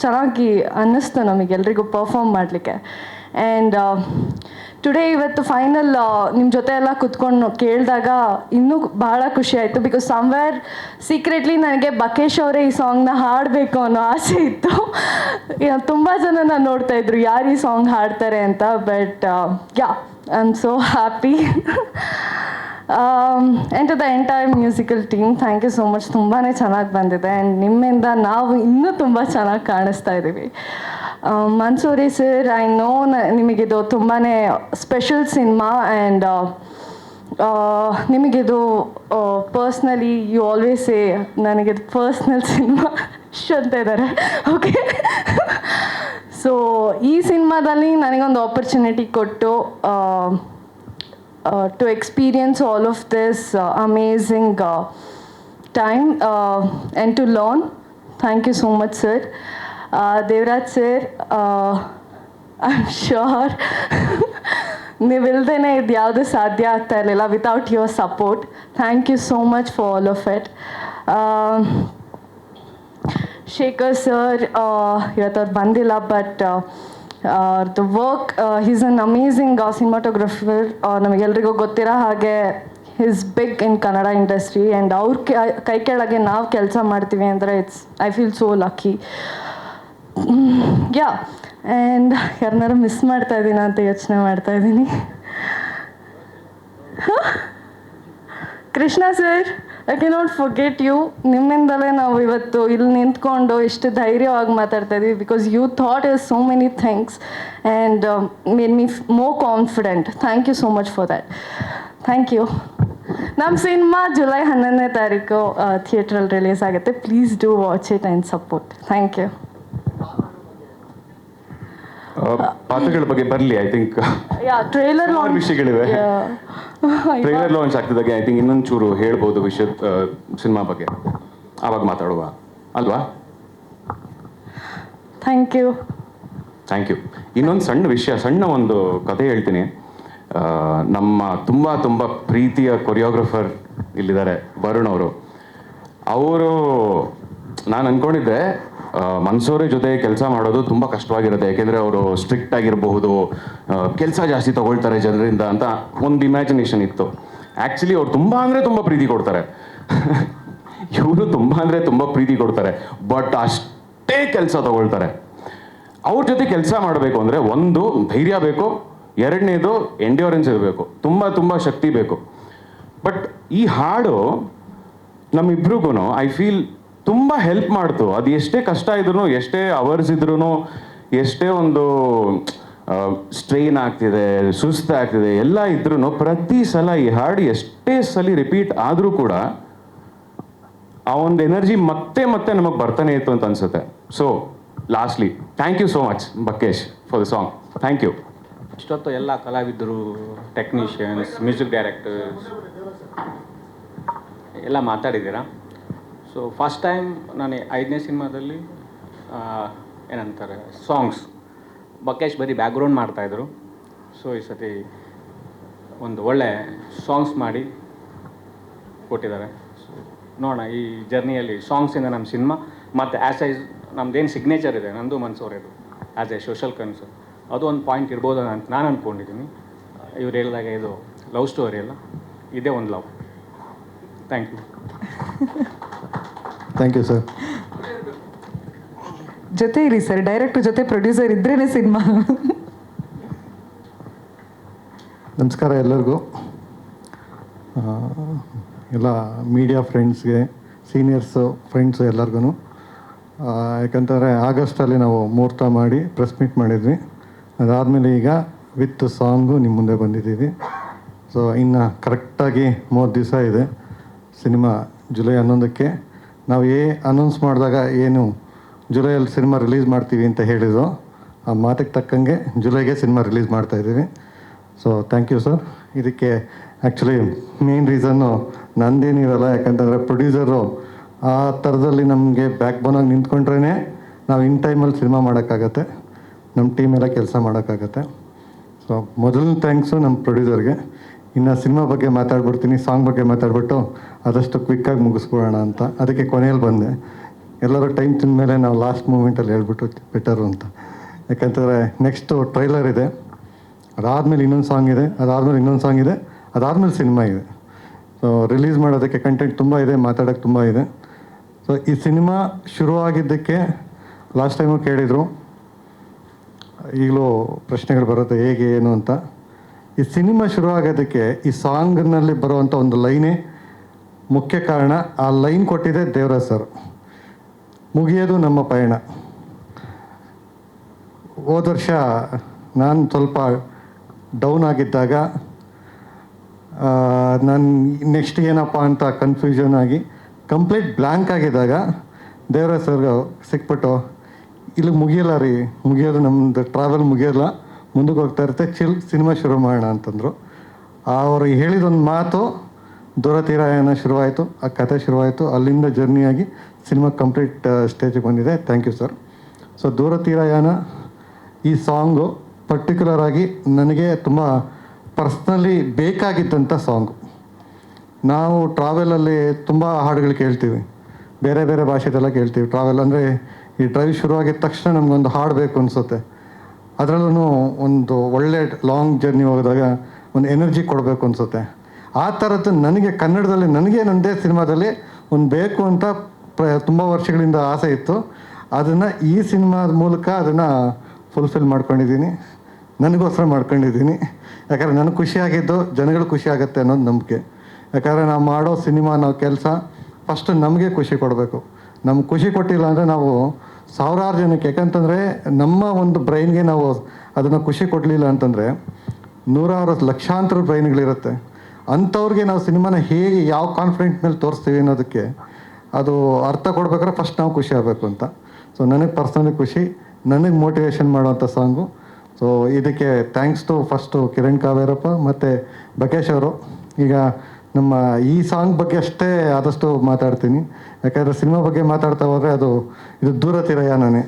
ಚೆನ್ನಾಗಿ ಅನ್ನಿಸ್ತು ನಮಗೆಲ್ರಿಗೂ ಪರ್ಫಾರ್ಮ್ ಮಾಡಲಿಕ್ಕೆ. ಆ್ಯಂಡ್ ಟುಡೇ ಇವತ್ತು ಫೈನಲ್ ನಿಮ್ಮ ಜೊತೆ ಎಲ್ಲ ಕುತ್ಕೊಂಡು ಕೇಳಿದಾಗ ಇನ್ನೂ ಭಾಳ ಖುಷಿ ಆಯಿತು. ಬಿಕಾಸ್ ಸಮ್ವೇರ್ ಸೀಕ್ರೆಟ್ಲಿ ನನಗೆ ಬಕೇಶ್ ಅವರೇ ಈ ಸಾಂಗ್ನ ಹಾಡಬೇಕು ಅನ್ನೋ ಆಸೆ ಇತ್ತು. ತುಂಬ ಜನ ನಾನು ನೋಡ್ತಾಯಿದ್ರು ಯಾರು ಈ ಸಾಂಗ್ ಹಾಡ್ತಾರೆ ಅಂತ. But yeah, I am so happy. And to the entire musical team, thank you so much. ತುಂಬಾ ಚೆನ್ನಾಗಿ ಬಂದಿದೆ. ಆ್ಯಂಡ್ ನಿಮ್ಮಿಂದ ನಾವು ಇನ್ನೂ ತುಂಬ ಚೆನ್ನಾಗಿ ಕಾಣಿಸ್ತಾ ಇದ್ದೀವಿ. ಮನ್ಸೂರಿ ಸರ್, ಐ ನೋ ನಿಮಗಿದು ತುಂಬಾ ಸ್ಪೆಷಲ್ ಸಿನಿಮಾ. ಆ್ಯಂಡ್ ನಿಮಗಿದು ಪರ್ಸ್ನಲಿ ಯು ಆಲ್ವೇಸ್ ಸೇ ನನಗಿದು ಪರ್ಸ್ನಲ್ ಸಿನಿಮಾ ಅಂತ ಇದ್ದಾರೆ. ಓಕೆ, ಸೊ ಈ ಸಿನಿಮಾದಲ್ಲಿ ನನಗೊಂದು ಆಪರ್ಚುನಿಟಿ ಕೊಟ್ಟು to experience all of this amazing time and to learn. Thank you so much, sir. Devraj sir, I'm sure ನೀವಿಲ್ದೇ ಇದು ಯಾವುದು ಸಾಧ್ಯ ಆಗ್ತಾ ಇರಲಿಲ್ಲ without your support. Thank you so much for all of it. Shekhar sir ಇವತ್ತು ಅವ್ರು ಬಂದಿಲ್ಲ, but the work, he's an amazing cinematographer. ನಮಗೆಲ್ರಿಗೂ ಗೊತ್ತಿರೋ ಹಾಗೆ is big in Kannada industry. And ಅವ್ರ ಕೈ ಕೆಳಗೆ ನಾವು ಕೆಲಸ ಮಾಡ್ತೀವಿ ಅಂದರೆ I feel so lucky. Yeah, and ಯಾರನ್ನಾರು ಮಿಸ್ ಮಾಡ್ತಾ ಇದ್ದೀನ ಅಂತ ಯೋಚನೆ ಮಾಡ್ತಾ ಇದ್ದೀನಿ. Krishna sir, I cannot forget you. ನಿಮ್ಮಿಂದಲೇ ನಾವು ಇವತ್ತು ಇಲ್ಲಿ ನಿಂತ್ಕೊಂಡು ಇಷ್ಟು ಧೈರ್ಯವಾಗಿ ಮಾತಾಡ್ತಾ ಇದ್ದೀವಿ. Because you taught us so many things and made me more confident. Thank you so much for that. Thank you. ನಮ್ಮ ಸಿನಿಮಾ ಜುಲೈ 11ನೇ ತಾರೀಕು ಥಿಯೇಟ್ರಲ್ಲಿ ರಿಲೀಸ್ ಆಗುತ್ತೆ. Please do watch it and support. Thank you. ಪಾತ್ರಗಳ ಬಗ್ಗೆ ಬರಲಿ. I think trailer ವಿಷಯಗಳಿವೆ. Trailer launch ಆಗ್ತಿದ್ದಾಗೆ ಐ ಥಿಂಕ್ ಇನ್ನೊಂದು ಚೂರು ಹೇಳ್ಬೋದು ವಿಷಯ ಸಿನಿಮಾ ಬಗ್ಗೆ, ಆವಾಗ ಮಾತಾಡುವ ಅಲ್ವಾ? Thank you. Thank you. ಇನ್ನೊಂದು ಸಣ್ಣ ವಿಷಯ, ಸಣ್ಣ ಒಂದು ಕತೆ ಹೇಳ್ತೀನಿ. ನಮ್ಮ ತುಂಬ ತುಂಬ ಪ್ರೀತಿಯ ಕೊರಿಯೋಗ್ರಫರ್ ಇಲ್ಲಿದ್ದಾರೆ, ವರುಣ್ ಅವರು. ನಾನು ಅಂದ್ಕೊಂಡಿದ್ದೆ ಮನ್ಸೂರಿ ಜೊತೆ ಕೆಲಸ ಮಾಡೋದು ತುಂಬ ಕಷ್ಟವಾಗಿರುತ್ತೆ, ಯಾಕೆಂದರೆ ಅವರು ಸ್ಟ್ರಿಕ್ಟ್ ಆಗಿರಬಹುದು, ಕೆಲಸ ಜಾಸ್ತಿ ತಗೊಳ್ತಾರೆ ಜನರಿಂದ ಅಂತ ಒಂದು ಇಮ್ಯಾಜಿನೇಷನ್ ಇತ್ತು. ಆ್ಯಕ್ಚುಲಿ ಅವ್ರು ತುಂಬ ಅಂದರೆ ತುಂಬ ಪ್ರೀತಿ ಕೊಡ್ತಾರೆ. ಇವರು ತುಂಬ ಅಂದರೆ ತುಂಬ ಪ್ರೀತಿ ಕೊಡ್ತಾರೆ, ಬಟ್ ಅಷ್ಟೇ ಕೆಲಸ ತಗೊಳ್ತಾರೆ. ಅವ್ರ ಜೊತೆ ಕೆಲಸ ಮಾಡಬೇಕು ಅಂದರೆ ಒಂದು ಧೈರ್ಯ ಬೇಕು, ಎರಡನೇದು ಎಂಡ್ಯೂರೆನ್ಸ್ ಇರಬೇಕು, ತುಂಬ ತುಂಬ ಶಕ್ತಿ ಬೇಕು. ಬಟ್ ಈ ಹಾಡು ನಮ್ಮಿಬ್ರಿಗೂ ಐ ಫೀಲ್ ತುಂಬ ಹೆಲ್ಪ್ ಮಾಡ್ತು. ಅದು ಎಷ್ಟೇ ಕಷ್ಟ ಇದ್ರೂ, ಎಷ್ಟೇ ಅವರ್ಸ್ ಇದ್ರೂ, ಎಷ್ಟೇ ಒಂದು ಸ್ಟ್ರೈನ್ ಆಗ್ತಿದೆ, ಸುಸ್ತಾಗ್ತಿದೆ, ಎಲ್ಲ ಇದ್ರೂ ಪ್ರತಿ ಸಲ ಈ ಹಾಡು ಎಷ್ಟೇ ಸಲ ರಿಪೀಟ್ ಆದರೂ ಕೂಡ ಆ ಒಂದು ಎನರ್ಜಿ ಮತ್ತೆ ಮತ್ತೆ ನಮಗೆ ಬರ್ತಾನೆ ಇತ್ತು ಅಂತ ಅನ್ಸುತ್ತೆ. So lastly thank you so much Bakesh for the song. Thank you. ಇಷ್ಟೊತ್ತು ಎಲ್ಲ ಕಲಾವಿದರು, ಟೆಕ್ನಿಷಿಯನ್ಸ್, ಮ್ಯೂಸಿಕ್ ಡೈರೆಕ್ಟರ್ಸ್ ಎಲ್ಲ ಮಾತಾಡಿದ್ದೀರಾ. ಸೊ ಫಸ್ಟ್ ಟೈಮ್ ನಾನು 5ನೇ ಸಿನಿಮಾದಲ್ಲಿ ಏನಂತಾರೆ ಸಾಂಗ್ಸ್, ಬಕೇಶ್ ಬರೀ ಬ್ಯಾಕ್ಗ್ರೌಂಡ್ ಮಾಡ್ತಾಯಿದ್ರು. ಸೊ ಈ ಸತಿ ಒಂದು ಒಳ್ಳೆ ಸಾಂಗ್ಸ್ ಮಾಡಿ ಕೊಟ್ಟಿದ್ದಾರೆ. ನೋಡೋಣ ಈ ಜರ್ನಿಯಲ್ಲಿ ಸಾಂಗ್ಸಿಂದ ನಮ್ಮ ಸಿನಿಮಾ ಮತ್ತು ನಮ್ಮದೇನು ಸಿಗ್ನೇಚರ್ ಇದೆ ನಂದು ಮನ್ಸೂರದು ಆ್ಯಸ್ ಎ ಸೋಷಲ್ ಕನ್ಸರ್ನ್ ಅದು ಒಂದು ಪಾಯಿಂಟ್ ಇರ್ಬೋದು ಅಂತ ನಾನು ಅಂದ್ಕೊಂಡಿದ್ದೀನಿ. ಇವ್ರು ಹೇಳಿದಾಗ ಇದು ಲವ್ ಸ್ಟೋರಿ ಅಲ್ಲ, ಇದೇ ಒಂದು love. Thank you. Thank you sir. ಜೊತೆ ಇರಿ ಸರ್, ಡೈರೆಕ್ಟರ್ ಜೊತೆ ಪ್ರೊಡ್ಯೂಸರ್ ಇದ್ರೇ ಸಿನಿಮಾ. ನಮಸ್ಕಾರ ಎಲ್ಲರಿಗೂ. ಎಲ್ಲ ಮೀಡಿಯಾ ಫ್ರೆಂಡ್ಸ್ಗೆ, ಸೀನಿಯರ್ಸು, ಫ್ರೆಂಡ್ಸು ಎಲ್ಲರಿಗೂ. ಯಾಕಂತಂದರೆ ಆಗಸ್ಟಲ್ಲಿ ನಾವು ಮುಹೂರ್ತ ಮಾಡಿ ಪ್ರೆಸ್ ಮೀಟ್ ಮಾಡಿದ್ವಿ. ಅದಾದಮೇಲೆ ಈಗ ವಿತ್ ಸಾಂಗು ನಿಮ್ಮ ಮುಂದೆ ಬಂದಿದ್ದೀವಿ. ಸೊ ಇನ್ನು ಕರೆಕ್ಟಾಗಿ 30 ದಿವಸ ಇದೆ ಸಿನಿಮಾ ಜುಲೈ 11ಕ್ಕೆ. ನಾವು ಅನೌನ್ಸ್ ಮಾಡಿದಾಗ ಏನು ಜುಲೈಯಲ್ಲಿ ಸಿನಿಮಾ ರಿಲೀಸ್ ಮಾಡ್ತೀವಿ ಅಂತ ಹೇಳಿದ್ರು, ಆ ಮಾತಿಗೆ ತಕ್ಕಂಗೆ ಜುಲೈಗೆ ಸಿನಿಮಾ ರಿಲೀಸ್ ಮಾಡ್ತಾಯಿದ್ದೀವಿ. So thank you sir. ಇದಕ್ಕೆ ಆ್ಯಕ್ಚುಲಿ ಮೇನ್ ರೀಸನ್ನು ನಂದೇನಿರಲ್ಲ, ಯಾಕಂತಂದರೆ ಪ್ರೊಡ್ಯೂಸರು ಆ ಥರದಲ್ಲಿ ನಮಗೆ ಬ್ಯಾಕ್ ಬೋನಾಗಿ ನಿಂತ್ಕೊಂಡ್ರೇ ನಾವು ಇನ್ ಟೈಮಲ್ಲಿ ಸಿನಿಮಾ ಮಾಡೋಕ್ಕಾಗತ್ತೆ, ನಮ್ಮ ಟೀಮೆಲ್ಲ ಕೆಲಸ ಮಾಡೋಕ್ಕಾಗತ್ತೆ. ಸೊ ಮೊದಲನೇ ಥ್ಯಾಂಕ್ಸು ನಮ್ಮ ಪ್ರೊಡ್ಯೂಸರ್ಗೆ. ಇನ್ನು ಸಿನಿಮಾ ಬಗ್ಗೆ ಮಾತಾಡ್ಬಿಡ್ತೀನಿ, ಸಾಂಗ್ ಬಗ್ಗೆ ಮಾತಾಡ್ಬಿಟ್ಟು ಆದಷ್ಟು ಕ್ವಿಕ್ಕಾಗಿ ಮುಗಿಸ್ಬಿಡೋಣ ಅಂತ. ಅದಕ್ಕೆ ಕೊನೆಯಲ್ಲಿ ಬಂದೆ. ಎಲ್ಲರೂ ಟೈಮ್ ತಿಂದ ಮೇಲೆ ನಾವು ಲಾಸ್ಟ್ ಮೂಮೆಂಟಲ್ಲಿ ಹೇಳ್ಬಿಟ್ಟು ಬೆಟರು ಅಂತ. ಯಾಕಂತಂದರೆ ನೆಕ್ಸ್ಟು ಟ್ರೈಲರ್ ಇದೆ, ಅದಾದಮೇಲೆ ಇನ್ನೊಂದು ಸಾಂಗ್ ಇದೆ, ಅದಾದಮೇಲೆ ಇನ್ನೊಂದು ಸಾಂಗ್ ಇದೆ, ಅದಾದಮೇಲೆ ಸಿನಿಮಾ ಇದೆ. ಸೊ ರಿಲೀಸ್ ಮಾಡೋದಕ್ಕೆ ಕಂಟೆಂಟ್ ತುಂಬ ಇದೆ, ಮಾತಾಡೋಕ್ಕೆ ತುಂಬ ಇದೆ. ಸೊ ಈ ಸಿನಿಮಾ ಶುರುವಾಗಿದ್ದಕ್ಕೆ ಲಾಸ್ಟ್ ಟೈಮು ಕೇಳಿದರು, ಈಗಲೂ ಪ್ರಶ್ನೆಗಳು ಬರುತ್ತೆ ಹೇಗೆ ಏನು ಅಂತ. ಈ ಸಿನಿಮಾ ಶುರುವಾಗೋದಕ್ಕೆ ಈ ಸಾಂಗ್ನಲ್ಲಿ ಬರುವಂಥ ಒಂದು ಲೈನೇ ಮುಖ್ಯ ಕಾರಣ. ಆ ಲೈನ್ ಕೊಟ್ಟಿದೆ ದೇವರಾಜ್ ಸರ್. ಮುಗಿಯೋದು ನಮ್ಮ ಪಯಣ. ಹೋದ ವರ್ಷ ನಾನು ಸ್ವಲ್ಪ ಡೌನ್ ಆಗಿದ್ದಾಗ, ನಾನು ನೆಕ್ಸ್ಟ್ ಏನಪ್ಪ ಅಂತ ಕನ್ಫ್ಯೂಷನ್ ಆಗಿ ಕಂಪ್ಲೀಟ್ ಬ್ಲ್ಯಾಂಕ್ ಆಗಿದ್ದಾಗ ದೇವರಾಜ್ ಸರ್ ಸಿಕ್ಬಿಟ್ಟು, ಇಲ್ಲಿ ಮುಗಿಯಲ್ಲ ರೀ, ಮುಗಿಯೋದು ನಮ್ಮದು ಟ್ರಾವೆಲ್ ಮುಗಿಯೋಲ್ಲ, ಮುಂದಕ್ಕೆ ಹೋಗ್ತಾ ಇರುತ್ತೆ, ಸಿನಿಮಾ ಶುರು ಮಾಡೋಣ ಅಂತಂದರು. ಅವರು ಹೇಳಿದೊಂದು ಮಾತು ದೂರತೀರಾಯಣ ಶುರುವಾಯಿತು, ಆ ಕಥೆ ಶುರುವಾಯಿತು. ಅಲ್ಲಿಂದ ಜರ್ನಿಯಾಗಿ ಸಿನಿಮಾ ಕಂಪ್ಲೀಟ್ ಸ್ಟೇಜಿಗೆ ಬಂದಿದೆ. Thank you sir. ಸೊ ದೂರತೀರಾಯಣ ಈ ಸಾಂಗು ಪರ್ಟಿಕ್ಯುಲರ್ ಆಗಿ ನನಗೆ ತುಂಬ ಪರ್ಸ್ನಲಿ ಬೇಕಾಗಿದ್ದಂಥ ಸಾಂಗು. ನಾವು ಟ್ರಾವೆಲಲ್ಲಿ ತುಂಬ ಹಾಡುಗಳು ಕೇಳ್ತೀವಿ, ಬೇರೆ ಬೇರೆ ಭಾಷೆದೆಲ್ಲ ಕೇಳ್ತೀವಿ. ಟ್ರಾವೆಲ್ ಅಂದರೆ ಈ ಡ್ರೈವ್ ಶುರುವಾಗಿದ್ದ ತಕ್ಷಣ ನಮಗೊಂದು ಹಾಡು ಬೇಕು ಅನಿಸುತ್ತೆ. ಅದರಲ್ಲೂ ಒಂದು ಒಳ್ಳೆ ಲಾಂಗ್ ಜರ್ನಿ ಹೋದಾಗ ಒಂದು ಎನರ್ಜಿ ಕೊಡಬೇಕು ಅನಿಸುತ್ತೆ. ಆ ಥರದ್ದು ನನಗೆ ಕನ್ನಡದಲ್ಲಿ ನನಗೆ ನನ್ನದೇ ಸಿನಿಮಾದಲ್ಲಿ ಒಂದು ಬೇಕು ಅಂತ ತುಂಬ ವರ್ಷಗಳಿಂದ ಆಸೆ ಇತ್ತು. ಅದನ್ನು ಈ ಸಿನಿಮಾದ ಮೂಲಕ ಅದನ್ನು ಫುಲ್ಫಿಲ್ ಮಾಡ್ಕೊಂಡಿದ್ದೀನಿ, ನನಗೋಸ್ಕರ ಮಾಡ್ಕೊಂಡಿದ್ದೀನಿ. ಯಾಕಂದರೆ ನನಗೆ ಖುಷಿಯಾಗಿದ್ದು ಜನಗಳು ಖುಷಿ ಆಗುತ್ತೆ ಅನ್ನೋದು ನಂಬಿಕೆ. ಯಾಕಂದರೆ ನಾವು ಮಾಡೋ ಸಿನಿಮಾ, ನಾವು ಕೆಲಸ ಫಸ್ಟು ನಮಗೆ ಖುಷಿ ಕೊಡಬೇಕು. ನಮ್ಗೆ ಖುಷಿ ಕೊಟ್ಟಿಲ್ಲ ಅಂದರೆ ನಾವು ಸಾವಿರಾರು ಜನಕ್ಕೆ, ಯಾಕಂತಂದರೆ ನಮ್ಮ ಒಂದು ಬ್ರೈನ್ಗೆ ನಾವು ಅದನ್ನು ಖುಷಿ ಕೊಡಲಿಲ್ಲ ಅಂತಂದರೆ ನೂರಾರು ಲಕ್ಷಾಂತರ ಬ್ರೈನ್ಗಳಿರುತ್ತೆ. ಅಂಥವ್ರಿಗೆ ನಾವು ಸಿನಿಮಾನ ಹೇಗೆ ಯಾವ ಕಾನ್ಫಿಡೆಂಟ್ ಮೇಲೆ ತೋರಿಸ್ತೀವಿ ಅನ್ನೋದಕ್ಕೆ ಅದು ಅರ್ಥ ಕೊಡ್ಬೇಕಾದ್ರೆ ಫಸ್ಟ್ ನಾವು ಖುಷಿ ಆಗಬೇಕು ಅಂತ. ಸೊ ನನಗೆ ಪರ್ಸ್ನಲಿ ಖುಷಿ, ನನಗೆ ಮೋಟಿವೇಶನ್ ಮಾಡೋವಂಥ ಸಾಂಗು. ಸೊ ಇದಕ್ಕೆ thanks to first Kiran Kaverappa ಮತ್ತು ಬಕೇಶ್ ಅವರು. ಈಗ ನಮ್ಮ ಈ ಸಾಂಗ್ ಬಗ್ಗೆ ಅಷ್ಟೇ ಆದಷ್ಟು ಮಾತಾಡ್ತೀನಿ, ಯಾಕಂದರೆ ಸಿನಿಮಾ ಬಗ್ಗೆ ಮಾತಾಡ್ತಾ ಹೋದರೆ ಇದು ದೂರ ತೀರಯಾನೇ.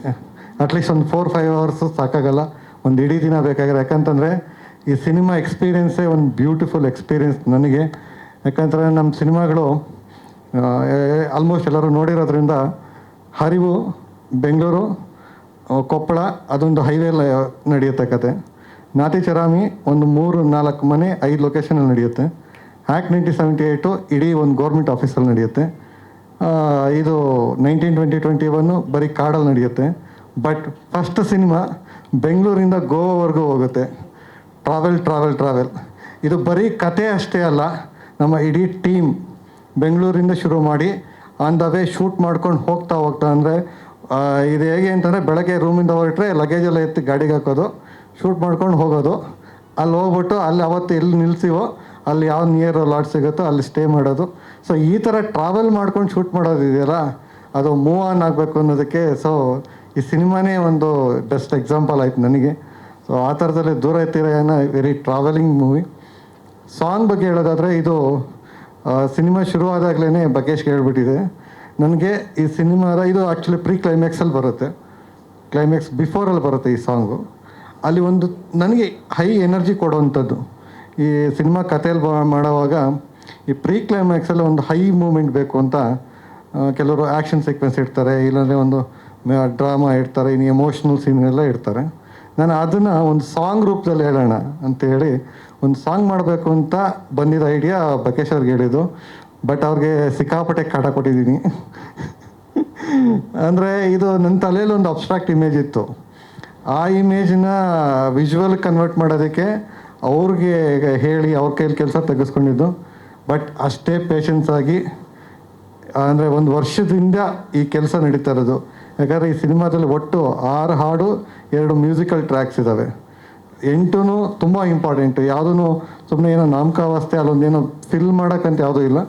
ಅಟ್ಲೀಸ್ಟ್ ಒಂದು 4-5 ಅವರ್ಸು ಸಾಕಾಗಲ್ಲ, ಒಂದು ಇಡೀ ದಿನ ಬೇಕಾಗಿರೋ. ಯಾಕಂತಂದರೆ ಈ ಸಿನಿಮಾ ಎಕ್ಸ್ಪೀರಿಯೆನ್ಸೇ ಒಂದು ಬ್ಯೂಟಿಫುಲ್ ಎಕ್ಸ್ಪೀರಿಯೆನ್ಸ್ ನನಗೆ. ಯಾಕಂದರೆ ನಮ್ಮ ಸಿನಿಮಾಗಳು ಆಲ್ಮೋಸ್ಟ್ ಎಲ್ಲರೂ ನೋಡಿರೋದ್ರಿಂದ, ಹರಿವು, ಬೆಂಗಳೂರು, ಕೊಪ್ಪಳ, ಅದೊಂದು ಹೈವೇಲಿ ನಡೆಯುತ್ತೆ ಕತೆ. ನಾತಿ ಚರಾಮಿ ಒಂದು 3-4 ಮನೆ 5 ಲೊಕೇಶನಲ್ಲಿ ನಡೆಯುತ್ತೆ. ಆ್ಯಕ್ಟ್ 1978 ಇಡೀ ಒಂದು ಗೌರ್ಮೆಂಟ್ ಆಫೀಸಲ್ಲಿ ನಡೆಯುತ್ತೆ. ಇದು 1920-21 ಬರೀ ಕಾಡಲ್ಲಿ ನಡೆಯುತ್ತೆ. ಬಟ್ ಫಸ್ಟ್ ಸಿನಿಮಾ ಬೆಂಗಳೂರಿಂದ ಗೋವಾವರೆಗೂ ಹೋಗುತ್ತೆ. ಟ್ರಾವೆಲ್ ಇದು ಬರೀ ಕತೆ ಅಷ್ಟೇ ಅಲ್ಲ, ನಮ್ಮ ಇಡೀ ಟೀಮ್ ಬೆಂಗಳೂರಿಂದ ಶುರು ಮಾಡಿ ಆನ್ ದ ವೇ ಶೂಟ್ ಮಾಡ್ಕೊಂಡು ಹೋಗ್ತಾ ಅಂದರೆ ಇದು ಹೇಗೆ ಅಂತಂದರೆ ಬೆಳಗ್ಗೆ ರೂಮಿಂದ ಹೊರಟ್ರೆ ಲಗೇಜೆಲ್ಲ ಎತ್ತಿ ಗಾಡಿಗೆ ಹಾಕೋದು, ಶೂಟ್ ಮಾಡ್ಕೊಂಡು ಹೋಗೋದು. ಅಲ್ಲಿ ಹೋಗ್ಬಿಟ್ಟು ಅಲ್ಲಿ ಅವತ್ತು ಎಲ್ಲಿ ನಿಲ್ಸಿವೋ ಅಲ್ಲಿ ಯಾವ ನಿಯರ್ ಲಾಟ್ ಸಿಗುತ್ತೋ ಅಲ್ಲಿ ಸ್ಟೇ ಮಾಡೋದು. ಸೊ ಈ ಥರ ಟ್ರಾವೆಲ್ ಮಾಡ್ಕೊಂಡು ಶೂಟ್ ಮಾಡೋದಿದೆಯಲ್ಲ, ಅದು ಮೂವ್ ಆನ್ ಆಗಬೇಕು ಅನ್ನೋದಕ್ಕೆ. ಸೊ ಈ ಸಿನಿಮಾನೇ ಒಂದು ಬೆಸ್ಟ್ ಎಕ್ಸಾಂಪಲ್ ಆಯ್ತು ನನಗೆ. ಸೊ ಆ ಥರದಲ್ಲಿ ದೂರ ತೀರಯಾನ ವೆರಿ ಟ್ರಾವೆಲಿಂಗ್ ಮೂವಿ. ಸಾಂಗ್ ಬಗ್ಗೆ ಹೇಳೋದಾದರೆ, ಇದು ಸಿನಿಮಾ ಶುರುವಾದಾಗಲೇ ಬಕೇಶ್ಗೆ ಹೇಳ್ಬಿಟ್ಟಿದೆ ನನಗೆ ಈ ಸಿನಿಮಾದ. ಇದು ಆ್ಯಕ್ಚುಲಿ ಕ್ಲೈಮ್ಯಾಕ್ಸಲ್ಲಿ ಬರುತ್ತೆ, ಕ್ಲೈಮ್ಯಾಕ್ಸ್ ಬಿಫೋರಲ್ಲಿ ಬರುತ್ತೆ ಈ ಸಾಂಗು. ಅಲ್ಲಿ ಒಂದು ನನಗೆ ಹೈ ಎನರ್ಜಿ ಕೊಡುವಂಥದ್ದು. ಈ ಸಿನಿಮಾ ಕಥೆಯಲ್ಲಿ ಮಾಡೋವಾಗ ಈ ಪ್ರೀ ಕ್ಲೈಮ್ಯಾಕ್ಸಲ್ಲಿ ಒಂದು ಹೈ ಮೂಮೆಂಟ್ ಬೇಕು ಅಂತ ಕೆಲವರು ಆ್ಯಕ್ಷನ್ ಸೀಕ್ವೆನ್ಸ್ ಇಡ್ತಾರೆ, ಇಲ್ಲಾಂದರೆ ಒಂದು ಡ್ರಾಮಾ ಇಡ್ತಾರೆ, ಇನ್ನು ಎಮೋಷ್ನಲ್ ಸೀನ್ ಎಲ್ಲ ಇಡ್ತಾರೆ. ನಾನು ಅದನ್ನು ಒಂದು ಸಾಂಗ್ ರೂಪದಲ್ಲಿ ಹೇಳೋಣ ಅಂತೇಳಿ ಒಂದು ಸಾಂಗ್ ಮಾಡಬೇಕು ಅಂತ ಬಂದಿದ್ದ ಐಡಿಯಾ ಬಕೇಶ್ ಅವ್ರಿಗೆ ಹೇಳಿದ್ದು. ಬಟ್ ಅವ್ರಿಗೆ ಸಿಕ್ಕಾಪಟ್ಟೆ ಕಾಟ ಕೊಟ್ಟಿದ್ದೀನಿ. ಅಂದರೆ ಇದು ನನ್ನ ತಲೆಯಲ್ಲಿ ಒಂದು ಅಬ್ಸ್ಟ್ರಾಕ್ಟ್ ಇಮೇಜ್ ಇತ್ತು. ಆ ಇಮೇಜನ್ನ ವಿಜುವಲ್ ಕನ್ವರ್ಟ್ ಮಾಡೋದಕ್ಕೆ ಅವ್ರಿಗೆ ಹೇಳಿ ಅವ್ರ ಕೈಯಲ್ಲಿ ಕೆಲಸ ತೆಗೆಸ್ಕೊಂಡಿದ್ದು. ಬಟ್ ಅಷ್ಟೇ ಪೇಷನ್ಸ್ ಆಗಿ, ಅಂದರೆ ಒಂದು ವರ್ಷದಿಂದ ಈ ಕೆಲಸ ನಡೀತಾ ಇರೋದು. ಯಾಕಂದರೆ ಈ ಸಿನಿಮಾದಲ್ಲಿ ಒಟ್ಟು 6 ಹಾಡು, 2 ಮ್ಯೂಸಿಕಲ್ ಟ್ರ್ಯಾಕ್ಸ್ ಇದ್ದಾವೆ. 8 ತುಂಬ ಇಂಪಾರ್ಟೆಂಟು. ಯಾವುದೂ ಸುಮ್ಮನೆ ಏನೋ ನಾಮಕಾವಸ್ಥೆ ಅಲ್ಲೊಂದೇನೋ ಫಿಲ್ ಮಾಡೋಕ್ಕಂತ ಯಾವುದೂ ಇಲ್ಲ.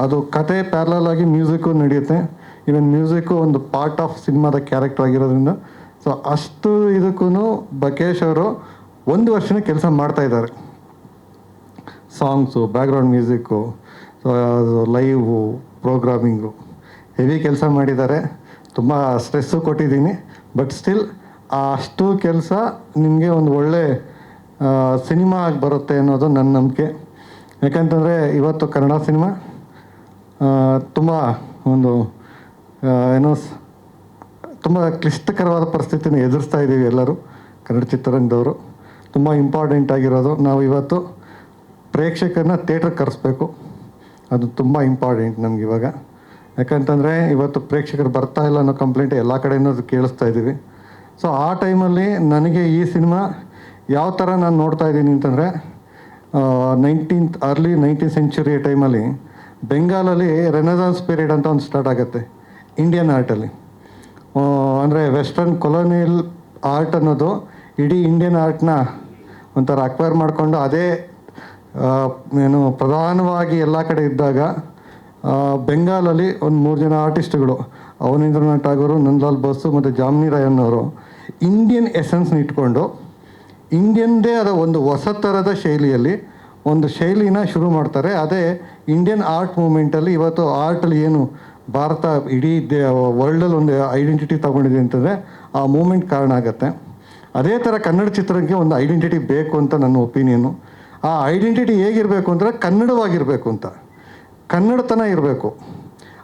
ಅದು ಕತೆ ಪ್ಯಾರಲಲ್ ಆಗಿ ಮ್ಯೂಸಿಕ್ಕು ನಡೆಯುತ್ತೆ. ಇವನ್ ಮ್ಯೂಸಿಕ್ಕು ಒಂದು ಪಾರ್ಟ್ ಆಫ್ ಸಿನಿಮಾದ ಕ್ಯಾರೆಕ್ಟರ್ ಆಗಿರೋದ್ರಿಂದ ಸೊ ಅಷ್ಟು ಇದಕ್ಕೂ ಬಕೇಶ್ ಅವರು 1 ವರ್ಷನೇ ಕೆಲಸ ಮಾಡ್ತಾಯಿದ್ದಾರೆ. ಸಾಂಗ್ಸು, ಬ್ಯಾಕ್ಗ್ರೌಂಡ್ ಮ್ಯೂಸಿಕ್ಕು, ಸೊ ಅದು ಲೈವು, ಪ್ರೋಗ್ರಾಮಿಂಗು ಹೆವಿ ಕೆಲಸ ಮಾಡಿದ್ದಾರೆ. ತುಂಬ ಸ್ಟ್ರೆಸ್ಸು ಕೊಟ್ಟಿದ್ದೀನಿ. ಬಟ್ ಸ್ಟಿಲ್ ಅಷ್ಟು ಕೆಲಸ ನಿಮಗೆ ಒಂದು ಒಳ್ಳೆ ಸಿನಿಮಾ ಆಗಿ ಬರುತ್ತೆ ಅನ್ನೋದು ನನ್ನ ನಂಬಿಕೆ. ಯಾಕಂತಂದರೆ ಇವತ್ತು ಕನ್ನಡ ಸಿನಿಮಾ ತುಂಬ ಒಂದು ಏನೋ ತುಂಬ ಕ್ಲಿಷ್ಟಕರವಾದ ಪರಿಸ್ಥಿತಿನ ಎದುರಿಸ್ತಾ ಇದ್ದೀವಿ ಎಲ್ಲರೂ. ಕನ್ನಡ ಚಿತ್ರರಂಗದವರು ತುಂಬ ಇಂಪಾರ್ಟೆಂಟ್ ಆಗಿರೋದು ನಾವು ಇವತ್ತು ಪ್ರೇಕ್ಷಕರನ್ನ ಥಿಯೇಟ್ರಿಗೆ ಕರೆಸ್ಬೇಕು. ಅದು ತುಂಬ ಇಂಪಾರ್ಟೆಂಟ್ ನಮ್ಗೆ ಇವಾಗ. ಯಾಕಂತಂದರೆ ಇವತ್ತು ಪ್ರೇಕ್ಷಕರು ಬರ್ತಾ ಇಲ್ಲ ಅನ್ನೋ ಕಂಪ್ಲೇಂಟ್ ಎಲ್ಲ ಕಡೆಯೂ ಕೇಳಿಸ್ತಾ ಇದ್ದೀವಿ. ಸೊ ಆ ಟೈಮಲ್ಲಿ ನನಗೆ ಈ ಸಿನಿಮಾ ಯಾವ ಥರ ನಾನು ನೋಡ್ತಾ ಇದ್ದೀನಿ ಅಂತಂದರೆ, ಅರ್ಲಿ 19th ಸೆಂಚುರಿ ಟೈಮಲ್ಲಿ ಬೆಂಗಾಲಲ್ಲಿ ರೆನೆಸಾನ್ಸ್ ಪೀರಿಯಡ್ ಅಂತ ಒಂದು ಸ್ಟಾರ್ಟ್ ಆಗುತ್ತೆ ಇಂಡಿಯನ್ ಆರ್ಟಲ್ಲಿ. ಅಂದರೆ ವೆಸ್ಟರ್ನ್ ಕೊಲೋನಿಯಲ್ ಆರ್ಟ್ ಅನ್ನೋದು ಇಡೀ ಇಂಡಿಯನ್ ಆರ್ಟ್ನ ಒಂಥರ ಅಕ್ವೈರ್ ಮಾಡಿಕೊಂಡು ಅದೇ ಏನು ಪ್ರಧಾನವಾಗಿ ಎಲ್ಲ ಕಡೆ ಇದ್ದಾಗ ಬೆಂಗಾಲಲ್ಲಿ ಒಂದು 3 ಜನ ಆರ್ಟಿಸ್ಟ್ಗಳು, ಅವನೀಂದ್ರನಾಥ್ ಠಾಗೂರು, ನಂದಲಾಲ್ ಬೋಸು ಮತ್ತು ಜಾಮಿನಿ ರಾಯನ್ ಅವರು ಇಂಡಿಯನ್ ಎಸೆನ್ಸ್ನ ಇಟ್ಕೊಂಡು ಇಂಡಿಯನ್ದೇ ಆದ ಒಂದು ಹೊಸ ಥರದ ಶೈಲಿಯಲ್ಲಿ ಒಂದು ಶೈಲಿನ ಶುರು ಮಾಡ್ತಾರೆ. ಅದೇ ಇಂಡಿಯನ್ ಆರ್ಟ್ ಮೂಮೆಂಟಲ್ಲಿ ಇವತ್ತು ಆರ್ಟಲ್ಲಿ ಏನು ಭಾರತ ಇಡೀ ವರ್ಲ್ಡಲ್ಲಿ ಒಂದು ಐಡೆಂಟಿಟಿ ತೊಗೊಂಡಿದೆ ಅಂತಂದರೆ ಆ ಮೂಮೆಂಟ್ ಕಾರಣ ಆಗುತ್ತೆ. ಅದೇ ಥರ ಕನ್ನಡ ಚಿತ್ರಕ್ಕೆ ಒಂದು ಐಡೆಂಟಿಟಿ ಬೇಕು ಅಂತ ನನ್ನ ಒಪಿನಿಯನ್ನು. ಆ ಐಡೆಂಟಿಟಿ ಹೇಗಿರಬೇಕು ಅಂದರೆ ಕನ್ನಡವಾಗಿರಬೇಕು ಅಂತ, ಕನ್ನಡತನ ಇರಬೇಕು.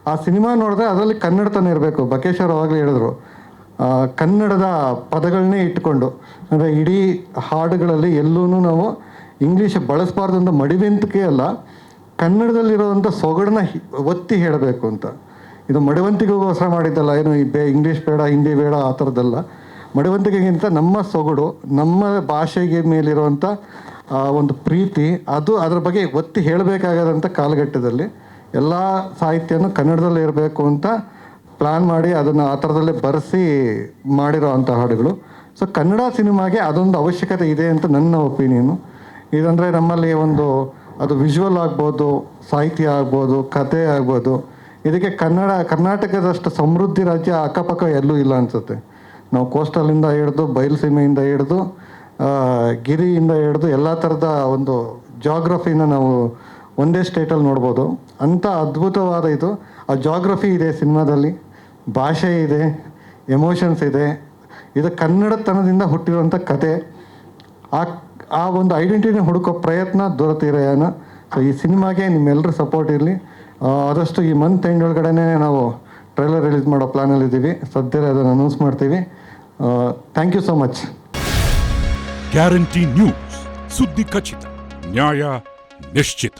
ಆ ಸಿನಿಮಾ ನೋಡಿದ್ರೆ ಅದರಲ್ಲಿ ಕನ್ನಡತನ ಇರಬೇಕು. ಬಕೇಶ್ ಅವರು ಆವಾಗಲೇ ಹೇಳಿದ್ರು, ಕನ್ನಡದ ಪದಗಳನ್ನೇ ಇಟ್ಕೊಂಡು, ಅಂದರೆ ಇಡೀ ಹಾಡುಗಳಲ್ಲಿ ಎಲ್ಲೂ ನಾವು ಇಂಗ್ಲೀಷ್ ಬಳಸಬಾರ್ದು ಅಂತ ಮಡಿವಂತಿಕೆ ಅಲ್ಲ, ಕನ್ನಡದಲ್ಲಿರೋವಂಥ ಸೊಗಡನ್ನ ಒತ್ತಿ ಹೇಳಬೇಕು ಅಂತ. ಇದು ಮಡಿವಂತಿಕೆಗೋಸ್ಕರ ಮಾಡಿದ್ದಲ್ಲ, ಏನು ಇಂಗ್ಲೀಷ್ ಬೇಡ, ಹಿಂದಿ ಬೇಡ ಆ ಥರದ್ದಲ್ಲ. ಮಡಿವಂತಿಕೆಗಿಂತ ನಮ್ಮ ಸೊಗಡು, ನಮ್ಮ ಭಾಷೆಗೆ ಮೇಲಿರುವಂಥ ಒಂದು ಪ್ರೀತಿ, ಅದು ಅದರ ಬಗ್ಗೆ ಒತ್ತಿ ಹೇಳಬೇಕಾಗದಂಥ ಕಾಲಘಟ್ಟದಲ್ಲಿ ಎಲ್ಲ ಸಾಹಿತ್ಯನೂ ಕನ್ನಡದಲ್ಲೇ ಇರಬೇಕು ಅಂತ ಪ್ಲ್ಯಾನ್ ಮಾಡಿ ಅದನ್ನು ಆ ಥರದಲ್ಲೇ ಬರೆಸಿ ಮಾಡಿರೋ ಅಂಥ ಹಾಡುಗಳು. ಸೊ ಕನ್ನಡ ಸಿನಿಮಾಗೆ ಅದೊಂದು ಅವಶ್ಯಕತೆ ಇದೆ ಅಂತ ನನ್ನ ಒಪಿನಿಯನು. ಇದಂದರೆ ನಮ್ಮಲ್ಲಿ ಒಂದು ಅದು ವಿಜುವಲ್ ಆಗ್ಬೋದು, ಸಾಹಿತ್ಯ ಆಗ್ಬೋದು, ಕಥೆ ಆಗ್ಬೋದು, ಇದಕ್ಕೆ ಕರ್ನಾಟಕದಷ್ಟು ಸಮೃದ್ಧಿ ರಾಜ್ಯ ಅಕ್ಕಪಕ್ಕ ಎಲ್ಲೂ ಇಲ್ಲ ಅನಿಸುತ್ತೆ. ನಾವು ಕೋಸ್ಟಲಿಂದ ಹಿಡಿದು ಬಯಲುಸೀಮೆಯಿಂದ ಹಿಡಿದು ಗಿರಿಯಿಂದ ಹಿಡಿದು ಎಲ್ಲ ಥರದ ಒಂದು ಜಾಗ್ರಫಿನ ನಾವು ಒಂದೇ ಸ್ಟೇಟಲ್ಲಿ ನೋಡ್ಬೋದು. ಅಂಥ ಅದ್ಭುತವಾದ ಇದು ಆ ಜಾಗ್ರಫಿ ಇದೆ ಸಿನಿಮಾದಲ್ಲಿ, ಭಾಷೆ ಇದೆ, ಎಮೋಷನ್ಸ್ ಇದೆ. ಇದು ಕನ್ನಡತನದಿಂದ ಹುಟ್ಟಿರುವಂಥ ಕತೆ. ಆ ಒಂದು ಐಡೆಂಟಿಟಿನ ಹುಡುಕೋ ಪ್ರಯತ್ನ ದೂರತಿರಯಾನ. ಸೊ ಈ ಸಿನಿಮಾಗೆ ನಿಮ್ಮೆಲ್ಲರ ಸಪೋರ್ಟ್ ಇರಲಿ. ಆದಷ್ಟು ಈ ಮಂತ್ ಎಂಡ್ ಒಳಗಡೆನೇ ನಾವು ಟ್ರೈಲರ್ ರಿಲೀಸ್ ಮಾಡೋ ಪ್ಲ್ಯಾನಲ್ಲಿದ್ದೀವಿ. ಸದ್ಯದಲ್ಲೇ ಅದನ್ನು ಅನೌನ್ಸ್ ಮಾಡ್ತೀವಿ. Thank you so much. Guarantee news, ಸುದ್ದಿ ಖಚಿತ, ನ್ಯಾಯ ನಿಶ್ಚಿತ.